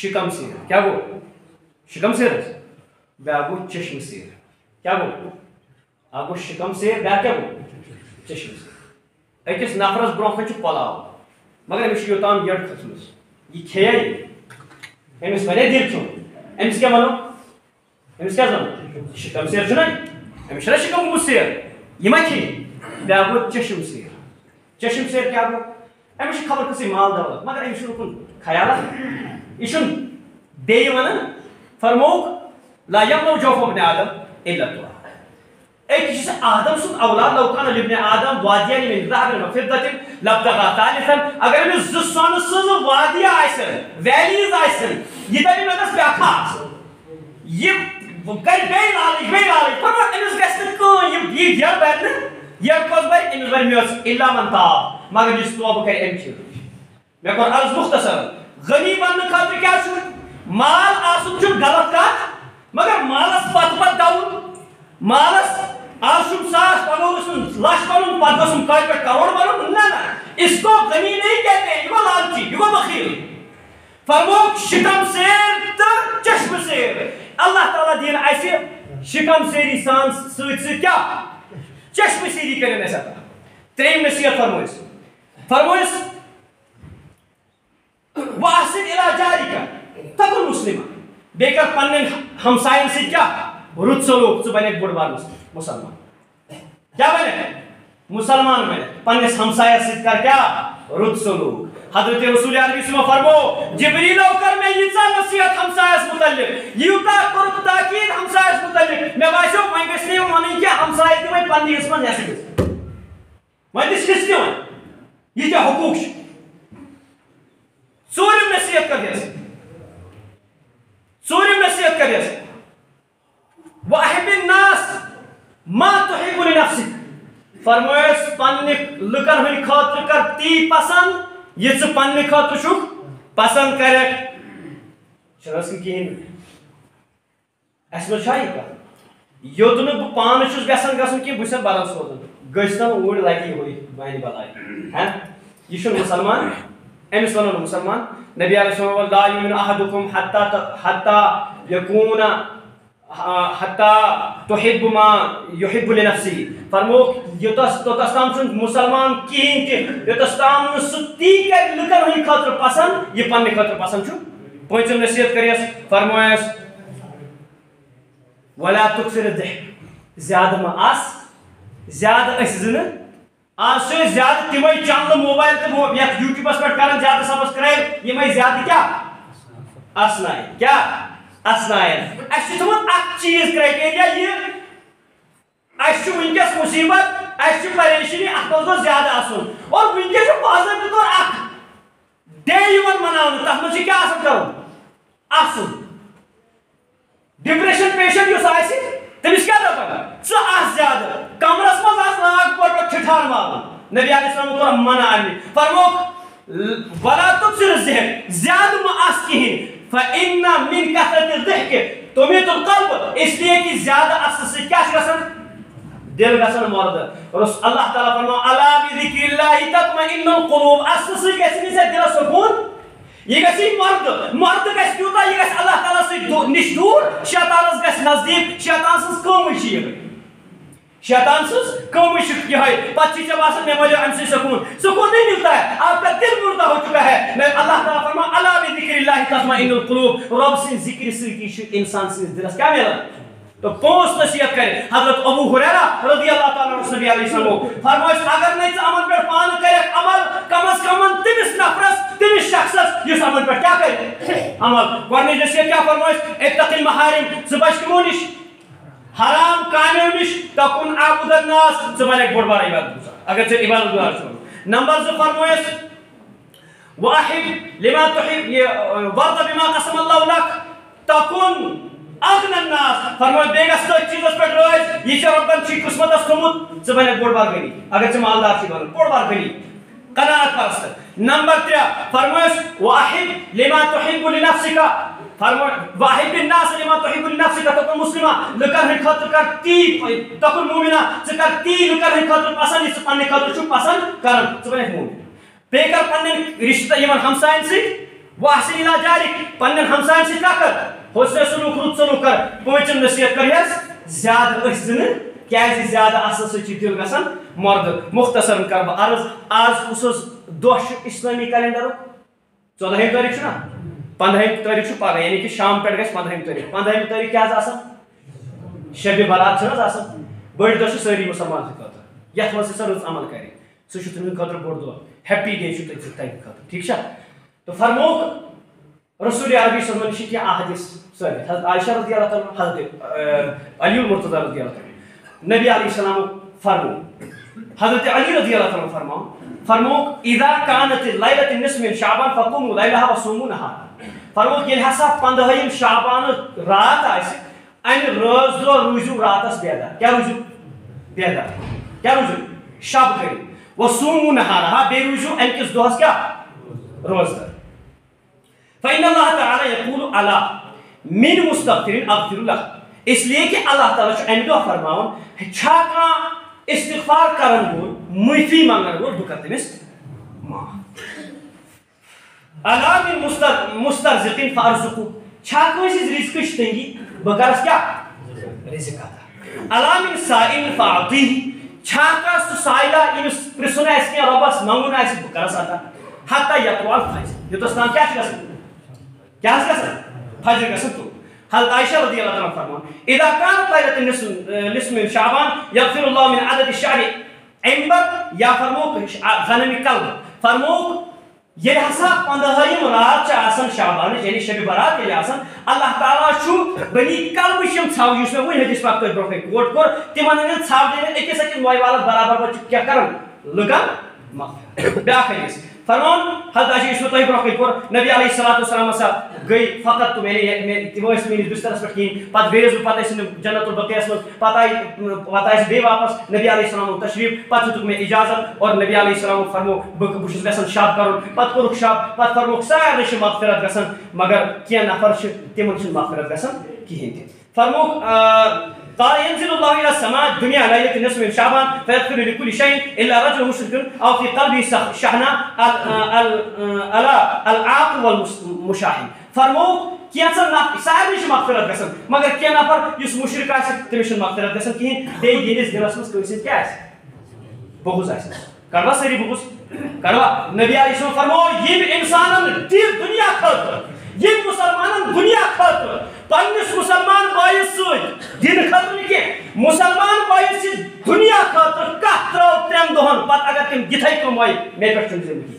شکم سیر. کیا گو شکم سیر بیاکھ گوٚو چشم سیر. کیا گوٚو اکھ گوٚو شکم سیر بیاکھ کیا گوٚو چشم سیر. أکِس نفرس برونٛہہ کَنہِ چھُ پۄلاو مگر أمِس چھُ یوٚتام یٔڈ کھٔژمٕژ یہِ کھیٚیا أمِس وَنے دِل کھیوٚن أمِس کیٛاہ وَنو أمِس کیٛاہ وَنو شکم سیر چھُنہ أمِس چھُنہ شکم گوٚمُت سیر یہِ ما کھیٚیہِ. بیاکھ گوٚو چشم سیر. چشم سیر کیٛاہ گوٚو أمِس چھِ خبر کۭژٕے مال دولت مگر أمِس چھُنہٕ اُکُن خیالا یہ بیٚیہِ وَنان فرموک لا یملو جوف ابن آدم الا التراب. أکِس آدم سُنٛد اولاد لو کان لابن آدم وادیان من ذهب وفضة لابتغى ثالثا. اگر أمِس 2 سۄنہٕ سٕنٛز وادی آسن ویلیز آسن یہِ دَپہِ مےٚ گژھِ بیٛاکھا آسُن یہِ کرِ بیٚیہِ لالٕچ فرمان أمِس گژھِ نہٕ کٕہٕنۍ یہِ یٔڈ بَرِ نہٕ یٔڈ کۄس بَرِ أمِس بَرِ میٚژ الا من تاب مگر یُس توبہٕ کرِ اَمہِ چیٖزُک. مےٚ کوٚر عرض مختصر غنی بننہٕ خٲطرٕ کیٛاہ چھُ مال آسُن چھُنہٕ غلط کتھ مگر مالس پتہٕ دَوُن مالس آز چھُم 1,000 پگہہ گوٚژھُم 1,00,000 بنُن پتہٕ گوٚژھُم کالہِ پٮ۪ٹھ کروڑ بنُن نہ اس کو غنی نہیں کہتے یہ گوٚو لالچی یہ گوٚو بخیل. فرموک شکم سیر تہٕ چشم سیر. اللہ تعالیٰ دِیِن اَسہِ شکم سیری سان سۭتۍ سۭتۍ کیٛاہ چشم سیری کٔرِنۍ اَسہِ عطا. ترٛیٚیِم نصیحت فرمویس واحسن الی جارِکَ تکن مسلمہ. بیٚیہِ کر پننٮ۪ن ہمساین سۭتۍ کیٛاہ رُت سلوٗک ژٕ بنکھ بوٚڑ بار مُسلمان. کیٛاہ بنکھ مُسلمان بنکھ پننِس ہمسایس سۭتۍ کر کیٛاہ رُت سلوٗک. حضرت رسول عربی صلی فرمو جبریلو کر مےٚ ییٖژاہ نصیحت ہمسایس متعلق یوٗتاہ کوٚرُکھ تاکیٖد ہمسایس متعلق مےٚ باسیو وۄنۍ گژھِ نہٕ یِم وَنٕنۍ کینٛہہ ہمساے تہِ وۄنۍ پننہِ حِصہٕ منٛز ہٮ۪سہٕ گٔژھِتھ وۄنۍ دِس حِصہٕ تہِ وۄنۍ ییٖتیٛاہ حقوٗق چھِ. ژوٗرِم نصیحت کٔرِس وَأَحِبِّ النَّاسَ مَا تُحِبُّ لِنَفْسِكَ. فرمٲیِس پننہِ لُکن ہٕنٛدِ خٲطرٕ کر تی پسنٛد یہِ ژٕ پننہِ خٲطرٕ چھُکھ پسنٛد کرکھ. چھُنہٕ حظ کِہیٖنۍ اَسہِ منٛز چھا یہِ کتھ یوٚت نہٕ بہٕ پانہٕ چھُس گژھان گژھُن کینٛہہ بہٕ چھُسن بدل سوزان گٔژھتن اوٗرۍ لگہِ یِہوے وانہِ بلاے یہِ چھُنہٕ مُسلمان أمِس وَنو نہٕ مُسلمان. نبی علیہ السلام لا یؤمن احدکم حتى یکون حتى تحب ما يحب لنفسه. فرموک توٚتس تام چھُنہٕ مُسلمان کِہیٖنۍ تہِ یوٚتس تام نہٕ سُہ تی کرِ لُکن ہٕنٛدِ خٲطرٕ پسنٛد یہِ پننہِ خٲطرٕ پسنٛد چھُ. پوٗنٛژِم نصیحت کٔرِس فرمٲیس ولا تُکثر الضحك زیادٕ مہ آس زیادٕ ٲسۍ زٕ نہٕ آز چھِ أسۍ زیادٕ تِمے چنلہٕ موبایل تہٕ یتھ یوٗٹیوٗبس پٮ۪ٹھ کران زیادٕ سبسکرایب یِمے زیادٕ کیٛاہ اسناین کیٛاہ اسناین. اَسہِ چھُ تھوٚمُت اکھ چیٖز کرایٹیریا یہِ اَسہِ چھُ وٕنکیٚس مُصیبت اَسہِ چھِ پریشٲنی اتھ منٛز گوٚژھ زیادٕ آسُن اور وٕنکیٚس چھُ باضٲبطہٕ طور اکھ ڈے یِوان مناونہٕ تتھ منٛز چھُ کیٛاہ آسان کرُن آسُن. ڈپریشن پیشنٹ یُس آسہِ تٔمِس کیٛاہ دپان ژٕ آس زیادٕ کمرس منٛز آس لاگ پٲٹھۍ ٹھِٹھان والُن. نبی علیہ السلام کوٚر منع اَمہِ فرموک ولا تُکثر الضحك زیادٕ مہ آس کِہیٖنۍ فإن من كثرة الضحك تمیت القلب اس لیے کہ زیادہ اصل سے کیا گژھان دل گژھان مرد اللہ تعالیٰ فرماو الا بذکر اللہ تطمئن القلوب اصل سے گژھِ نہٕ دل سکون یہ گژھِ مرد گژھِ تیوٗتاہ یہ گژھِ اللہ تعالیٰ سۭتۍ نِش دوٗر شیطانس گژھِ نزدیٖک شیطان سٕنٛز کٲمٕے چھِ یِہٕے شیطان سٕنٛز کٲمٕے چھِ یِہٕے پتہٕ چھِ ژےٚ باسان مےٚ مِلیو اَمہِ سۭتۍ سکون نہیں ملتا ہے آپ کا دل مردہ ہو چکا ہے اللہ تعالیٰ فرماو الا بذکر اللہ تطمئن القلوب رب سٕنٛدِ ذکرِ سۭتی چھُ انسان سٕنٛدِس دلس کیٛاہ ملان تو پانچ نصیحت کرے حضرت ابو ہریرہ رضی اللہ تعالیٰ عنہ نبی علیہ السلام فرمائش اگر نہیں عمل پہ پان کرے عمل کم از کم تمس نفرس تمس شخصس اس عمل پہ کیا کرے عمل گۄڈنِچ نصیحت کیا فرمائش اتق المحارم ژٕ بچ کمو نش حرام کامیو نش تکن عابد الناس ژٕ بن ایک بوڑ بار عبادت گزار اگر ژٕ عبادت گزار چھُ نمبر 2 فرمائش واحب لما تحب ورد بما قسم الله لك تكن اغنى الناس فرمائے بے گژھ تٔتھۍ چیٖزس پٮ۪ٹھ رٲضۍ یہِ چھُ رۄبن چھی قٕسمتس تھوٚمُت ژٕ بنیکھ بوڑ بار غنی اگر ژٕ مالدار چھی بنُن بوڑ بار غنی قناعت پرست نمبر 3 فرمائش واحب لما تحب لنفسك فرمائے واحب الناس لما تحب لنفسك تكن مسلمہ لُکن ہٕنٛدِ خٲطرٕ کر تی تكن مومنہ ژٕ کر تی لُکن ہٕنٛدِ خٲطرٕ پسنٛد یہِ ژٕ پننہِ خٲطرٕ چھُکھ پسنٛد کران ژٕ بنیکھ مومن بیٚیہِ کر پننٮ۪ن رشتہٕ یِمن ہمساین سۭتۍ واحسن الی جارک پننٮ۪ن ہمساین سۭتۍ کیٛاہ کر حسن سلوک رُت سلوک کر پوٗنٛژِم نصیحت کریس زیادٕ ٲسۍ زِ نہٕ کیٛازِ زیادٕ اصل سۭتۍ چھُ دل گژھان مرد مختصر کر بہٕ عرض آز کُس حظ دۄہ چھُ اسلٲمی کیلنڈرُک 14ہِم تٲریٖخ چھُنا 15ہِم تٲریٖخ چھُ پگاہ یعنی کہ شام پٮ۪ٹھ گژھِ 15ہِم تٲریٖخ 15ہِم تٲریٖخ کیٛاہ حظ آسان شبِ برات چھِ نہ حظ آسان بٔڑۍ دۄہ چھِ سٲری مُسلمان سٕنٛدِ خٲطرٕ یتھ منٛز سۄ رٕژ عمل کرِ سُہ چھُ تٕہنٛدِ خٲطرٕ بوٚڑ دۄہ ہیپی ڈے چھُ تَتہِ خٲطرٕ ٹھیٖک چھا تہٕ فرمووُکھ رسول عربی صلی اللہ علیہ وسلم کیا حدیث ثابت حضرت عائشہ رضی اللہ تعالیٰ حضرت علی المرتضی رضی اللہ تعالیٰ نبی علیہ السلام فرمو حضرت علی رضی اللہ تعالیٰ فرمو اذا كانت الليلة النصف من شعبان فقوموا ليلها وصوموا نهارها فرمو ییٚلہِ ہسا 15ہِم شعبان رات آسہِ امہِ رٲژ دۄہ روٗزِو راتس بیدار کیٛاہ روٗزِو بیدار کیٛاہ روٗزِو شب کٔرِو وصوموا نهارها بیٚیہِ روٗزِو امہِ کِس دۄہس کیٛاہ روزدار فإن الله تعالى يقول ألا من مستغفر أغفر له اس لیے کہ اللہ تعالیٰ چھُ امہِ دۄہ فرماوان چھا کانٛہہ استغفار کرن وول معافی منگن وول بہٕ کرٕ تٔمِس معاف ألا من مسترزق فأرزقه چھا کٲنٛسہِ ہٕنٛز رِزقٕچ تنگی بہٕ کرس کیٛاہ رِزق عطا ألا من سائل فأعطيه چھا کانٛہہ سُہ سائلہ ییٚمِس پرژھُن آسہِ کینٛہہ رۄبس منگُن آسہِ بہٕ کرس عطا حتى يطلع الفجر یوٚتس تام کیٛاہ چھُ گژھان کیا گژھان فجر گژھان تو حضرت عائشہ رضی اللہ تعالیٰ فرمان اذا كانت ليلة النصف من شعبان يغفر الله من عدد الشعر عنبر یا فرموک غنم قلب فرموک ییٚلہِ ہسا 15ہِم رات چھِ آسان شعبانٕچ یعنی شبِ برات ییٚلہِ آسان اللہ تعالیٰ چھُ بنی قلبٕچ یِم ژھاوٕ یُس مےٚ وٕنۍ حدیث پاک تۄہہِ برونٛہہ کَنہِ کوٹ کوٚر تِمن ہٕنٛدٮ۪ن ژھاوجن أکِس أکِس موے والس برابر پٲٹھۍ کیٛاہ کران لُکن مغفرت بیٛاکھ حدیث فرمان حضرت عائشہ یُس مےٚ تۄہہِ برونٛہہ کَنہِ کوٚر نبی علیہ الصلوۃ والسلام ہسا گٔے فقط تِم تِم ٲسۍ میٲنِس بسترس پٮ۪ٹھ کِہیٖنۍ پتہٕ گٔیَس بہٕ پتہٕ ٲسۍ تِم جنت البقیَس منٛز پتہٕ آیہِ أسۍ بیٚیہِ واپس نبی علیہ السلامُن تشریٖف پتہٕ دِتُکھ مےٚ اجازت اور نبی علیہ السلام فرمو بہٕ چھُس یژھان شب کرُن پتہٕ کوٚرُکھ شب پتہٕ فرموکھ سارنٕے چھِ مغفرت گژھان مگر کینٛہہ نفر چھِ تِمن چھِنہٕ مغفرت گژھان کِہیٖنۍ تہِ فرموکھ قال ينزل الله الى السماء الدنيا ليله النصف من شعبان فيغفر لكل شيء الا رجل مشرك او في قلبه شحناء العاق والمشاحن فرموک کینٛژن نفر سارنٕے چھِ مغفرت گژھان مگر کینٛہہ نفر یُس مُشرِک آسہِ تٔمِس چھنہٕ مغفرت گژھان کِہیٖنۍ بیٚیہِ ییٚمِس دِلس منٛز کٲنٛسہِ سۭتۍ کیٛاہ آسہِ بغض آسہِ کڑوا سٲری بغض کڑوا نبی علیہ السلام فرموو ییٚمۍ اِنسانن دِل دُنیا خٲطرٕ ییٚمۍ مُسلمانن دُنیا خٲطرٕ پننِس مُسلمان بٲیِس سۭتۍ دِنہٕ خٲطرٕ نہٕ کینٛہہ مُسلمان بٲیِس سۭتۍ دُنیا خٲطرٕ کتھ ترٲو 3 دۄہن پتہٕ اگر تِم یِتھٕے کٔنۍ وٲے مےٚ پٮ۪ٹھ چھُنہٕ زندگی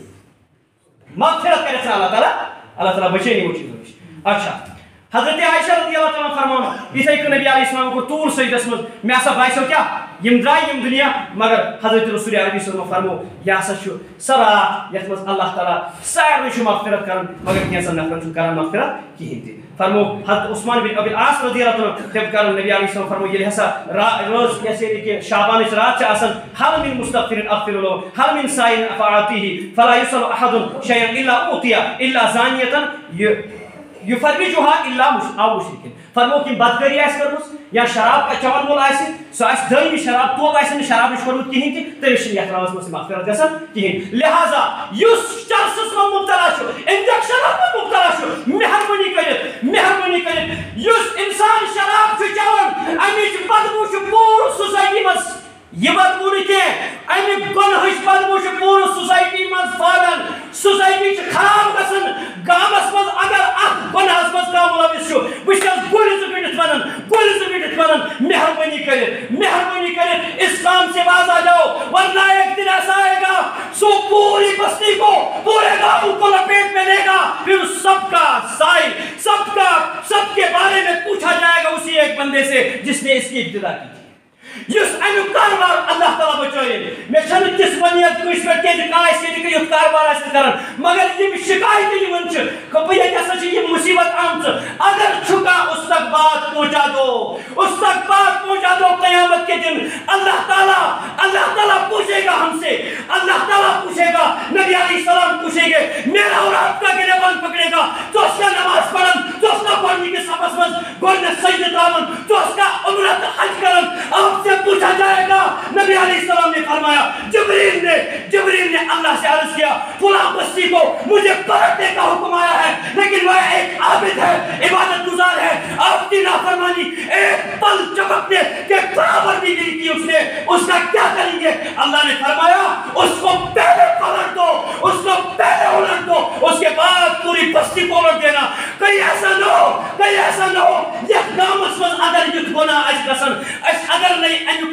مغفرت کرٮ۪س اللہ تعالیٰ بچٲیِن یِمو چیٖزو نِش اچھا حضرت عائشہ رضی اللہ تعالیٰ فرمان یِتھٕے کٔنۍ نبی علیہ السلام کوٚر طور سجدس منٛز مےٚ ہسا باسیو کیٛاہ یِم درٛاے یِم دُنیا مگر حضرت رسول عربی صلی اللہ علیہ وسلم فرمو یہِ ہسا چھُ سۄ رات یتھ منٛز اللہ تعالیٰ سارنٕے چھُ مغفرت کران مگر کینٛژن نفرن چھُنہٕ کران مغفرت کِہیٖنۍ تہِ فرمو حضرت عثمان بن ابی العاص رضی اللہ تعالیٰ تٔمۍ کران نبی علیہ السلام فرمو ییٚلہِ ہسا رٲژ یعنی کہ شعبانٕچ رات چھِ آسان حل من مستغفر اغفر له حل من سائل فاعطيه فلا يسأل احد شيئا الا اعطي الا زانية یفرجها الا او مشرکن فرمو کہ بدکاری آس کرمس یا شراب کا چون وول آس سہ آس دائمی شراب تو آس شراب نش کورمت کہین تہ تیس یتھ راز مز مغفرت گژھان کہین لہذا اس چرسس من مبتلا انجیکشن من مبتلا مہربانی کرت اس انسان شراب چون امچ بدبو پور سوسائٹی مز یہ بدبو نہ امی گنہچ بدبو پور سوسائٹی مز پھہلان سوسائٹی خراب گژھان گامس مز اگر اتھ گنہس مز کانٛہہ ملوث بہٕ گُلۍ ژٔٹِتھ ونان مہربانی کرت اس کام سے باز آ جاؤ ورنہ ایک دن ایسا آئے گا سو پوری بستی کو پورے گاؤں کو لپیٹ میں لے گا پھر سب کا سائل سب کے بارے میں پوچھا جائے گا اسی ایک بندے سے جس نے اس کی ابتدا کی تھی یس امیک کاروبار اللہ تعالیٰ بچائے میں چھنہ تس ونیت کس پہ کہ یت کاروبار آس کران مگر یم شکایت یوان بہ یہ ہسا یہ مصیبت آمت اگر چھکا اس تک بات پہنچا دو قیامت کے دن اللہ تعالیٰ پوچھے گا ہم سے اللہ تعالیٰ پوچھے گا نبی علیہ السلام پوچھیں گے میرا اور آپ کا گریبان پکڑے گا تو اس کا نماز پڑھن تو اس کا پڑھنے کے سبس مز گوڑنے سجدے تراون تو اس کا عمرہ حج کرن آپ سے پوچھا جائے گا نبی علیہ السلام نے فرمایا جبریل نے اللہ سے عرض کیا فلاں بستی کو مجھے پلٹنے کا حکم آیا ہے لیکن وہ ایک عابد ہے عبادت گزار ہے آپ کی نافرمانی ایک پل چمکنے کے برابر بھی نہیں کی اس نے اس کا کیا کریں گے اللہ نے فرمایا اس کو پہلے پلٹ دو اس کو پہلے الٹ دو اس کے بعد پوری بستی کو الٹ دینا کہیں ایسا نہ ہو یہ نامس من اگر یت گناہ اس گژھن اس اگر نہیں امی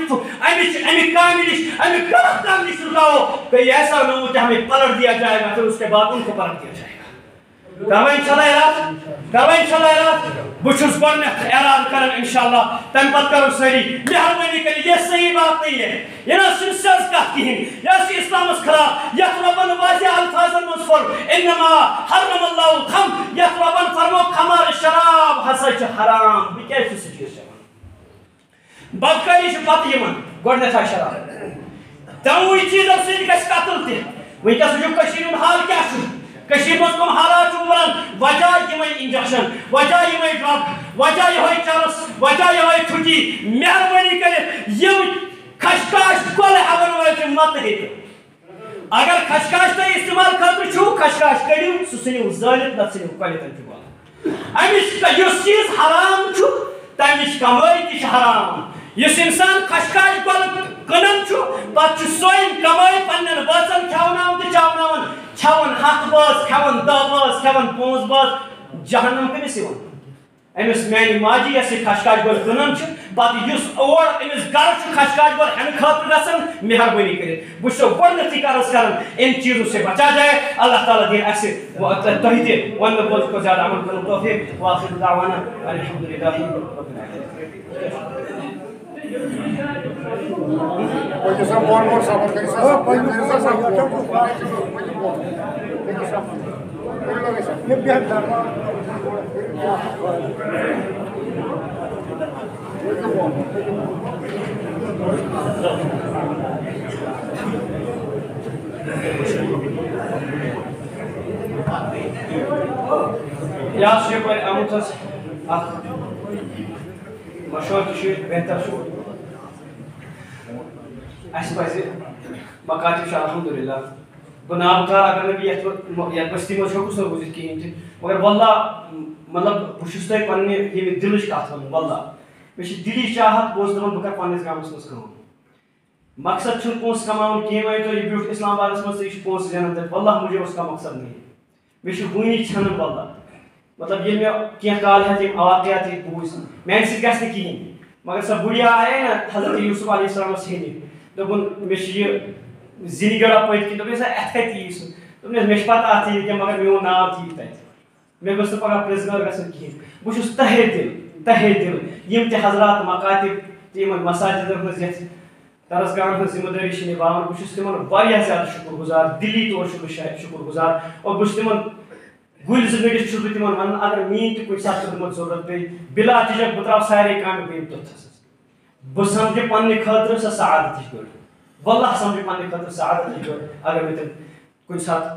غلط کام نش رکاؤ کہیں ایسا نہ ہو کہ ہمیں پلٹ دیا جائے گا پھر اس کے بعد ان کو پلٹ دیا جائے گا کروا انشاءاللہ اراد بچھس گۄڈنیٚتھ اعلان کران انشاءاللہ تمہ پتہ کرو ساری مہربانی کر یہ صحیح بات نہیں ہے یہ نہ سنسز کت کہین یہ اسلامس خلاف یت ربن واضح الفاظن من فر انما حرم اللہ الخمر یت ربن فرمو خمر شراب ہسا چھ حرام بہ کیا چھ چیز بدکاری پتہ یمن گۄڈنیٚتھ شراب دۄنوٕے چیزو سۭتۍ گژھِ قتل تہِ وٕنکیٚس وٕچھو کٔشیٖرِ ہُنٛد حال کیاہ چھُ کشیر مز کم حالات وران وجہ یہ انجیکشن وجہ یہ ڈرگ وجہ یہ چرس وجہ یہ چھٹی مہربانی کر خشکاش کل اگر ویسے مت ہیت اگر خشکاش تھی استعمال خاطر چھو خشکاش کڑیو سہ ژھنو زالت نہ ژھنو کلتن چھ امس یس چیز حرام تمچ کمائی تہ حرام اس انسان خشکاش کل کنن پتہ سوئن کمائی پنن بچن کھوناون تو چاوناون کھون ہتھ باز کھون 10 باز کھون 5 باز جہنم کمس امس میانہ ماجی یس خشکاش گول کنن پتہ اس اور امس گھر خشکاش گول ہن خاطر گژھن مہربانی کرت بچو گۄڈنیٚتھٕے کرس کران ان چیزوں سے بچا جائے اللہ تعالیٰ دے اس تہ تہ ون بول کو زیادہ عمل کرن توفیق واخر دعوانا الحمدللہ رب العالمین یا شکر آمتس مشور بہتر اس پہ مکاتب الحمدللہ بناب کار اگر یت بستی مز ہوں سر روزت کہین تہ مگر واللہ مطلب بہس تہ پنہ یہ دلچ کت ون واللہ مے دلی چاہت بہت دپان بہ کر پنس گامس مز کام مقصد چھ پونس کماون کہیں وے تو یہ بیوٹ اسلام آبادس مز یہ پونس زینن تہ واللہ مجھے اس کا مقصد نہیں مے ونی چھن واللہ مطلب یہ میں کیا کال ہے تم واقعات بوز میانہ سۭتۍ گژھِ نہٕ کہین مگر سۄ بُڑیا آیے نا حضرت یوسف علیہ السلامس ہینہِ دوٚپُن مےٚ چھُ یہِ زِنہِ گڑا پٔتۍ کِنۍ دوٚپُن سا اَتھ کَتہِ یی سُہ دوٚپُن مےٚ چھُ پَتہ اَتھ یی کینٛہہ مگر میون ناو تہِ یی تَتہِ مےٚ گوٚژھ نہٕ پگاہ پرٛزگار گژھُن کِہیٖنۍ بہٕ چھُس تہے دِل یِم تہِ حضرات مکاتب تہِ یِمن مساجدن ہٕنٛز یَتھ درسگاہن ہٕنٛز ذمہٕ دٲری چھِ نِباوان بہٕ چھُس تِمن واریاہ زیادٕ شُکر گُزار دِلی طور چھُس بہٕ شُکر گُزار اور بہٕ چھُس تِمن گُلۍ زٕ گٔنڈِتھ چھُس بہٕ تِمن وَنان اگر میٛٲنۍ تہِ کُنہِ ساتہٕ خدمت ضروٗرت پیٚیہِ بِلا جِجک بہٕ ترٛاوٕ سارے کامہِ بیٚیہِ توٚتھس بہٕ سمجھٕ پننہِ خٲطرٕ سۄ سعادتٕچ گٔر واللہ سمجھٕ پننہِ خٲطرٕ سعادتٕچ گٔر اگر مےٚ تِم کُنہِ ساتہٕ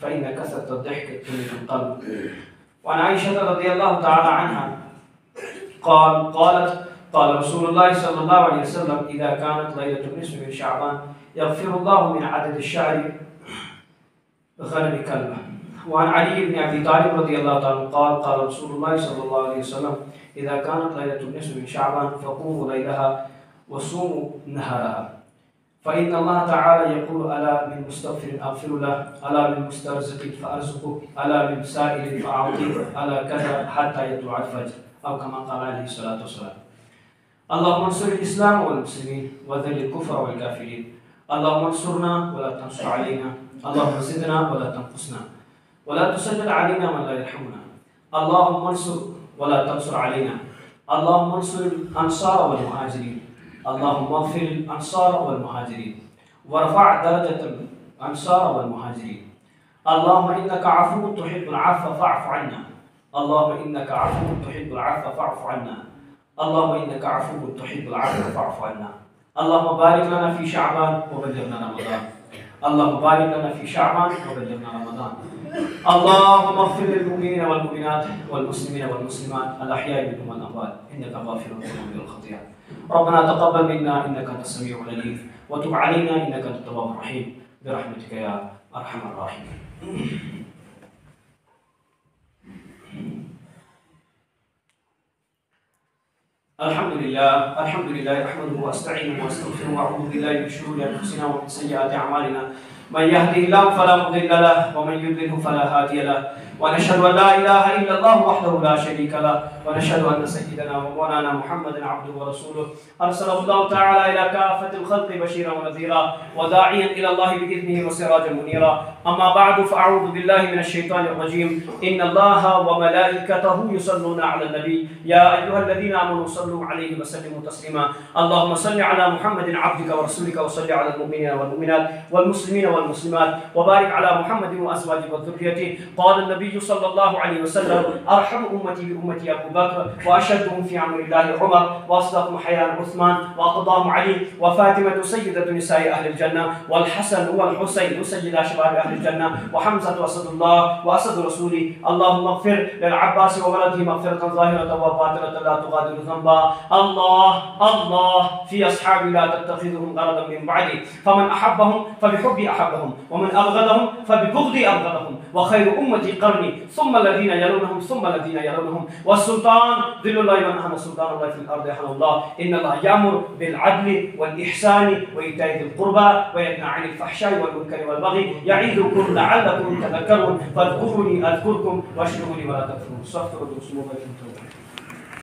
فإن كثرة الضحك تميت القلب وعن عائشة رضي الله تعالى عنها قالت قال رسول الله صلى الله عليه وسلم إذا كانت ليلة النصف من شعبان يغفر الله من عدد الشعر غنم كلبة وعن علي بن أبي طالب رضي الله تعالى قال قال رسول الله صلى الله عليه وسلم إذا كانت ليلة النصف من شعبان فقوموا ليلها وصوموا نهارها فإن الله تعالى يقول ألا من مستغفر أغفر له ألا من مسترزق فأرزقه ألا من سائل فأعطيه ألا كذا حتى يطلع الفجر أو كما قال عليه الصلاة والسلام اللهم انصر الإسلام والمسلمين وذل الكفر والكافرين اللهم انصرنا ولا تنصر علينا اللهم زدنا ولا تنقصنا ولا تسلط علينا من لا يرحمنا اللهم انصر ولا تنصر علينا اللهم انصر الأنصار والمهاجرين اللهم اغفر الأنصار والمهاجرين وارفع درجة الأنصار والمهاجرين اللهم إنك عفو تحب العفو فاعف عنا اللهم إنك عفو تحب العفو فاعف عنا اللهم إنك عفو تحب العفو فاعف عنا اللهم بارك لنا في شعبان وبلغنا رمضان اللهم بارك لنا في شعبان وبلغنا رمضان اللهم اغفر للمؤمنين والمؤمنات والمسلمين والمسلمات الأحياء منهم والأموات إنك غافر ذنوب الخطيئات ربنا تقبل منا إنك أنت السميع العليم وتب علينا إنك أنت التواب الرحيم برحمتك يا أرحم الراحمين الحمد لله أحمده وأستعينه وأستغفره وأعوذ بالله من شرور أنفسنا ومن سيئات أعمالنا من يهده الله فلا مضل له ومن يضلل فلا هادي له ونشهد أن لا إله إلا الله وحده لا شريك له ونشهد أن سيدنا ومولانا محمدا عبده ورسوله أرسله الله تعالى إلى كافة الخلق بشيرا ونذيرا وداعيا إلى الله بإذنه وسراجا منيرا. أما بعد فأعوذ بالله من الشيطان الرجيم. إن الله وملائكته يصلون على النبي يا أيها الذين آمنوا صلوا عليه وسلموا تسليما. اللهم صل على محمد عبدك ورسولك وصل على المؤمنين والمؤمنات والمسلمين والمسلمات وبارك على محمد وأزواجه وذريته. قال النبي صلى الله عليه وسلم أرحم أمتي بأمتي أبو بكر وأشدهم في أمر الله عمر وأصدقهم حياء عثمان وأقضاهم علي وفاطمة سيدة نساء أهل الجنة والحسن والحسين سيدا شباب أهل الجنة وحمزة أسد الله وأسد رسولي. اللهم اغفر للعباس وولده مغفرة ظاهرة وباطنة لا تغادر ذنبا. الله في أصحابي لا تتخذهم غرضا من بعدي فمن أحبهم فبحبي أحبهم ومن أبغضهم فببغضي أبغضهم وخير أمتي قرني ثم الذين يلونهم ثم الذين يلونهم والسلطان ذل الله من أهان سلطان الله في الأرض يحن الله. إن الله يأمر بالعدل والإحسان وإيتاء ذي القربى وينهى عن الفحشاء والمنكر والبغي يعظكم لعلكم تذكرون فاذكروني أذكركم واشكروا لي ولا تكفرون. استغفر الله